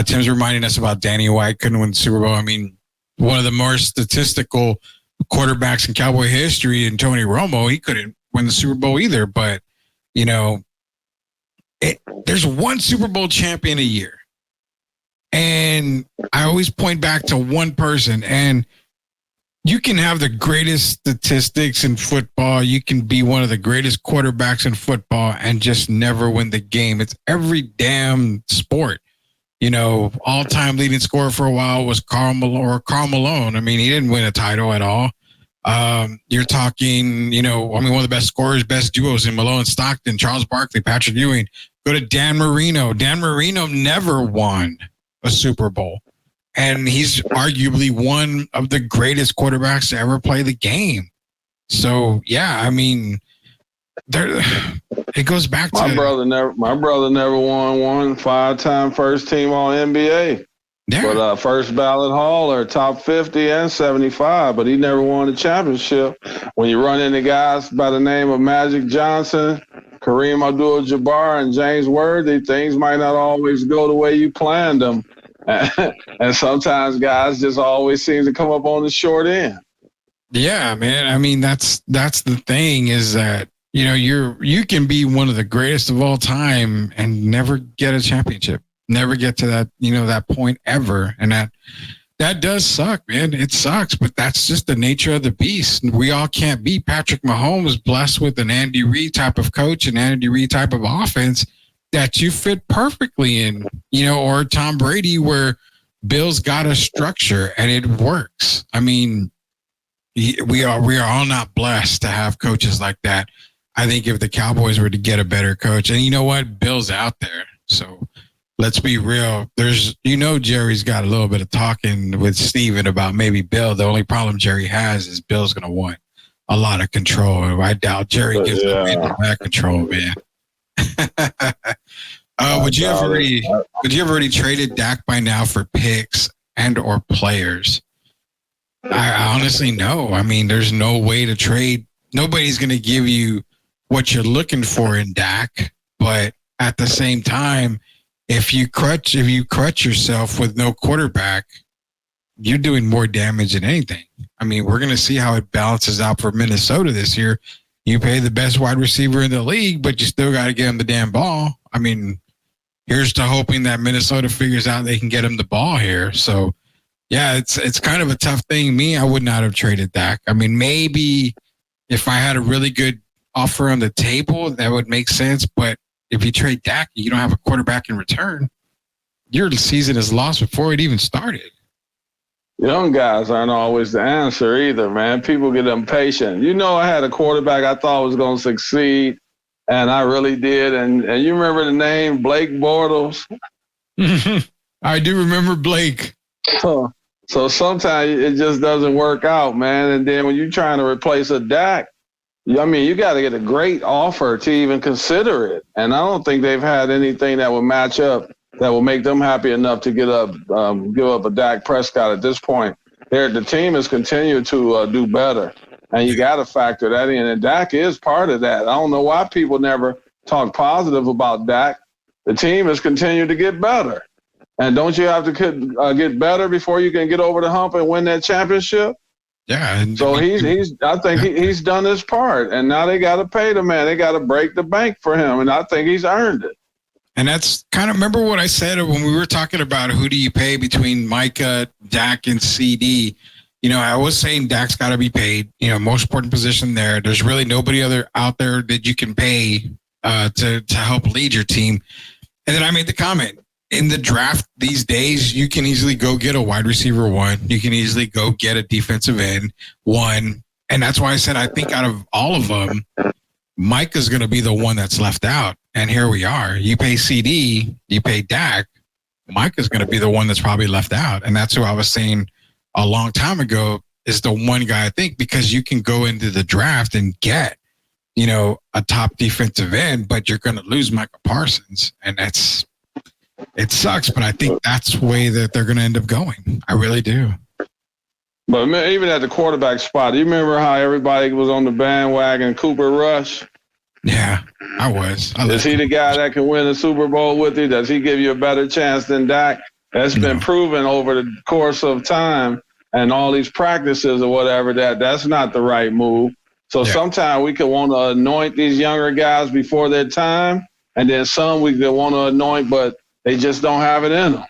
Tim's reminding us about Danny White couldn't win the Super Bowl. I mean, one of the more statistical quarterbacks in Cowboy history, and Tony Romo, he couldn't win the Super Bowl either. But there's one Super Bowl champion a year. And I always point back to one person, and you can have the greatest statistics in football. You can be one of the greatest quarterbacks in football and just never win the game. It's every damn sport. All-time leading scorer for a while was Karl Malone. I mean, he didn't win a title at all. You're talking, one of the best scorers, best duos in Malone, Stockton, Charles Barkley, Patrick Ewing. Go to Dan Marino. Dan Marino never won a Super Bowl. And he's arguably one of the greatest quarterbacks to ever play the game. So, yeah, I mean, it goes back to my brother never won one 5-time first team all NBA. Yeah. But first ballot Hauler, top 50 and 75, but he never won a championship. When you run into guys by the name of Magic Johnson, Kareem Abdul-Jabbar, and James Worthy, things might not always go the way you planned them. And sometimes guys just always seem to come up on the short end. Yeah, man. I mean, that's the thing is that, you know, you can be one of the greatest of all time and never get a championship, never get to that, you know, that point ever. And that does suck, man. It sucks, but that's just the nature of the beast. We all can't be Patrick Mahomes, blessed with an Andy Reid type of coach and Andy Reid type of offense that you fit perfectly in, you know, or Tom Brady where Bill's got a structure and it works. I mean, we are all not blessed to have coaches like that. I think if the Cowboys were to get a better coach, and you know what, Bill's out there, so let's be real. There's, you know, Jerry's got a little bit of talking with Steven about maybe Bill. The only problem Jerry has is Bill's going to want a lot of control. I doubt Jerry gives them any of that control, man. Would you have already traded Dak by now for picks and or players? I honestly no. I mean, there's no way to trade. Nobody's going to give you what you're looking for in Dak, but at the same time, if you crutch yourself with no quarterback, you're doing more damage than anything. I mean, we're going to see how it balances out for Minnesota this year. You pay the best wide receiver in the league, but you still got to get him the damn ball. I mean, here's to hoping that Minnesota figures out they can get him the ball here. So, yeah, it's kind of a tough thing. I would not have traded Dak. I mean, maybe if I had a really good offer on the table, that would make sense. But if you trade Dak, you don't have a quarterback in return. Your season is lost before it even started. Young guys aren't always the answer either, man. People get impatient. You know, I had a quarterback I thought was going to succeed, and I really did. And you remember the name Blake Bortles? I do remember Blake. So sometimes it just doesn't work out, man. And then when you're trying to replace a Dak, I mean, you got to get a great offer to even consider it. And I don't think they've had anything that will match up that will make them happy enough to give up a Dak Prescott at this point. The team has continued to do better, and you got to factor that in. And Dak is part of that. I don't know why people never talk positive about Dak. The team has continued to get better. And don't you have to get better before you can get over the hump and win that championship? Yeah. So I think he's done his part, and now they got to pay the man. They got to break the bank for him, and I think he's earned it. And that's kind of, remember what I said when we were talking about who do you pay between Micah, Dak, and CD? You know, I was saying Dak's got to be paid, you know, most important position there. There's really nobody out there that you can pay to help lead your team. And then I made the comment, in the draft these days, you can easily go get a wide receiver one. You can easily go get a defensive end one. And that's why I said I think out of all of them, Micah's going to be the one that's left out. And here we are. You pay CD, you pay Dak, Micah's going to be the one that's probably left out. And that's who I was saying a long time ago is the one guy I think, because you can go into the draft and get, you know, a top defensive end, but you're going to lose Micah Parsons. And it sucks, but I think that's the way that they're going to end up going. I really do. But even at the quarterback spot, do you remember how everybody was on the bandwagon, Cooper Rush? Yeah, I was. Is he the guy that can win a Super Bowl with you? Does he give you a better chance than Dak? That's been proven over the course of time and all these practices or whatever, that's not the right move. So sometimes we could want to anoint these younger guys before their time, and then some we could want to anoint, but they just don't have it in them.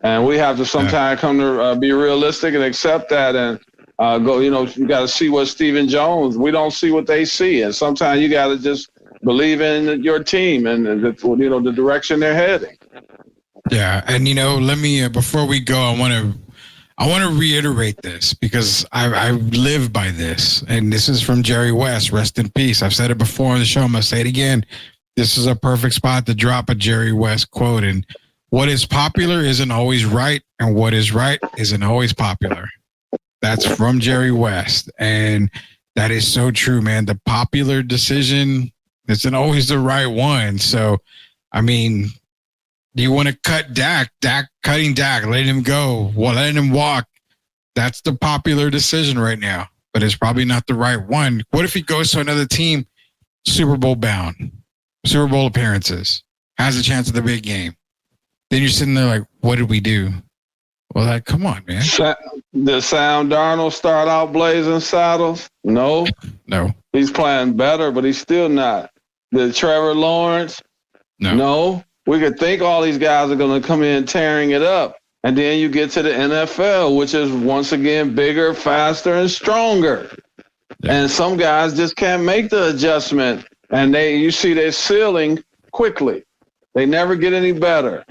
And we have to sometimes come to be realistic and accept that and go, you know, you got to see what Stephen Jones, we don't see what they see. And sometimes you got to just believe in your team and the direction they're heading. Yeah. And, you know, let me, before we go, I want to reiterate this because I live by this. And this is from Jerry West. Rest in peace. I've said it before on the show. I'm going to say it again. This is a perfect spot to drop a Jerry West quote. And what is popular isn't always right, and what is right isn't always popular. That's from Jerry West. And that is so true, man. The popular decision isn't always the right one. So, I mean, do you want to cut cutting Dak, letting him go, letting him walk? That's the popular decision right now, but it's probably not the right one. What if he goes to another team, Super Bowl bound, Super Bowl appearances, has a chance at the big game? Then you're sitting there like, what did we do? Well, come on, man. Did Sam Darnold start out blazing saddles? No. No. He's playing better, but he's still not. Did Trevor Lawrence? No. We could think all these guys are going to come in tearing it up. And then you get to the NFL, which is once again bigger, faster, and stronger. Yeah. And some guys just can't make the adjustment. And you see their ceiling quickly. They never get any better.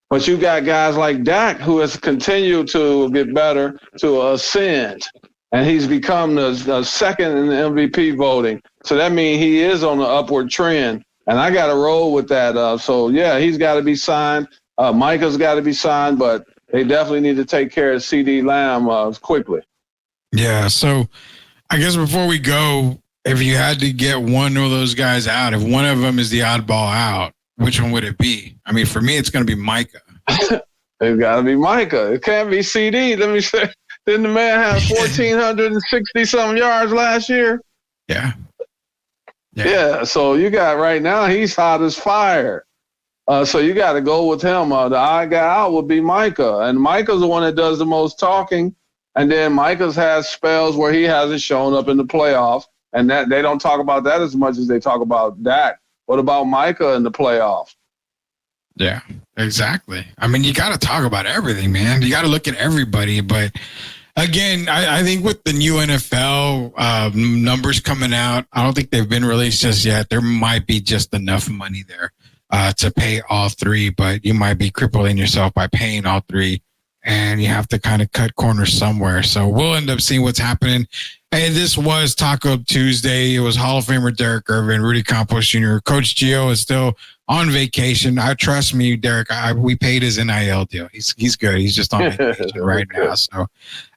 But you got guys like Dak who has continued to get better, to ascend. And he's become the second in the MVP voting. So that means he is on the upward trend. And I got to roll with that. So, yeah, he's got to be signed. Micah's got to be signed, but they definitely need to take care of CD Lamb quickly. Yeah, so I guess before we go, if you had to get one of those guys out, if one of them is the oddball out, which one would it be? I mean, for me, it's going to be Micah. It's got to be Micah. It can't be CD. Let me say, didn't the man have 1,460-something yards last year? Yeah. Yeah, so you got right now, he's hot as fire. So you got to go with him. The odd guy out would be Micah. And Micah's the one that does the most talking. And then Micah's has spells where he hasn't shown up in the playoffs. And that they don't talk about that as much as they talk about Dak. What about Micah in the playoffs? Yeah, exactly. I mean, you got to talk about everything, man. You got to look at everybody. But again, I think with the new NFL numbers coming out, I don't think they've been released just yet. There might be just enough money there to pay all three, but you might be crippling yourself by paying all three, and you have to kind of cut corners somewhere. So we'll end up seeing what's happening. And this was Taco Tuesday. It was Hall of Famer Derrick Irvin, Rudy Campos Jr. Coach Gio is still on vacation. Trust me, Derrick, we paid his NIL deal. He's good. He's just on vacation right now. So,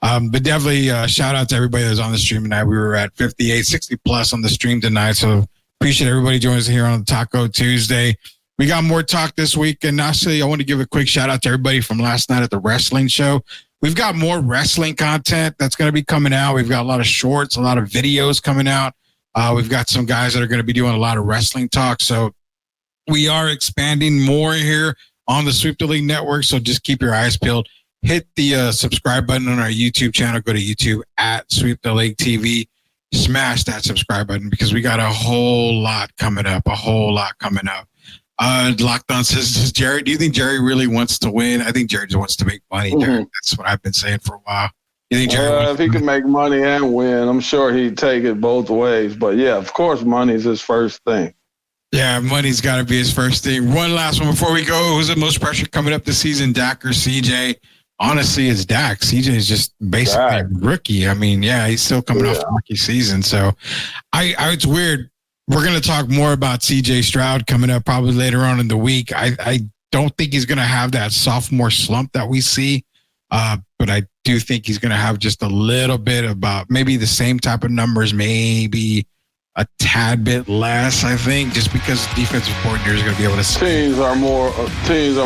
but definitely shout out to everybody that was on the stream tonight. We were at 58, 60 plus on the stream tonight. So appreciate everybody joining us here on Taco Tuesday. We got more talk this week. And actually, I want to give a quick shout out to everybody from last night at the wrestling show. We've got more wrestling content that's going to be coming out. We've got a lot of shorts, a lot of videos coming out. We've got some guys that are going to be doing a lot of wrestling talk. So we are expanding more here on the Sweep the League Network. So just keep your eyes peeled. Hit the subscribe button on our YouTube channel. Go to YouTube at Sweep the League TV. Smash that subscribe button because we got a whole lot coming up. Lockdown says, Jerry, do you think Jerry really wants to win? I think Jerry just wants to make money. Derrick. That's what I've been saying for a while. You think Jerry if he can make money and win, I'm sure he'd take it both ways. But, yeah, of course, money's his first thing. Yeah, money's got to be his first thing. One last one before we go. Who's the most pressure coming up this season, Dak or CJ? Honestly, it's Dak. CJ is just basically a rookie. I mean, yeah, he's still coming off a rookie season. So it's weird. We're going to talk more about CJ Stroud coming up probably later on in the week. I don't think he's going to have that sophomore slump that we see, but I do think he's going to have just a little bit about maybe the same type of numbers, maybe a tad bit less, I think, just because defensive coordinator is going to be able to see. Teams are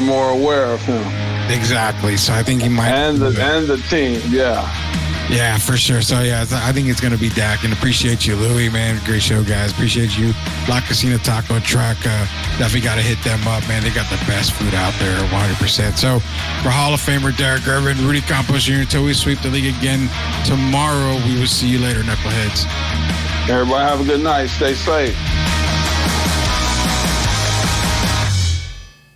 more aware of him. Exactly. So I think he might. And the team, yeah. Yeah, for sure. So, yeah, I think it's going to be Dak. And appreciate you, Louie, man. Great show, guys. Appreciate you. La Casina Taco Truck. Definitely got to hit them up, man. They got the best food out there, 100%. So, for Hall of Famer Derrick Irvin, Rudy Campos Jr., until we sweep the league again tomorrow, we will see you later, Knuckleheads. Everybody have a good night. Stay safe.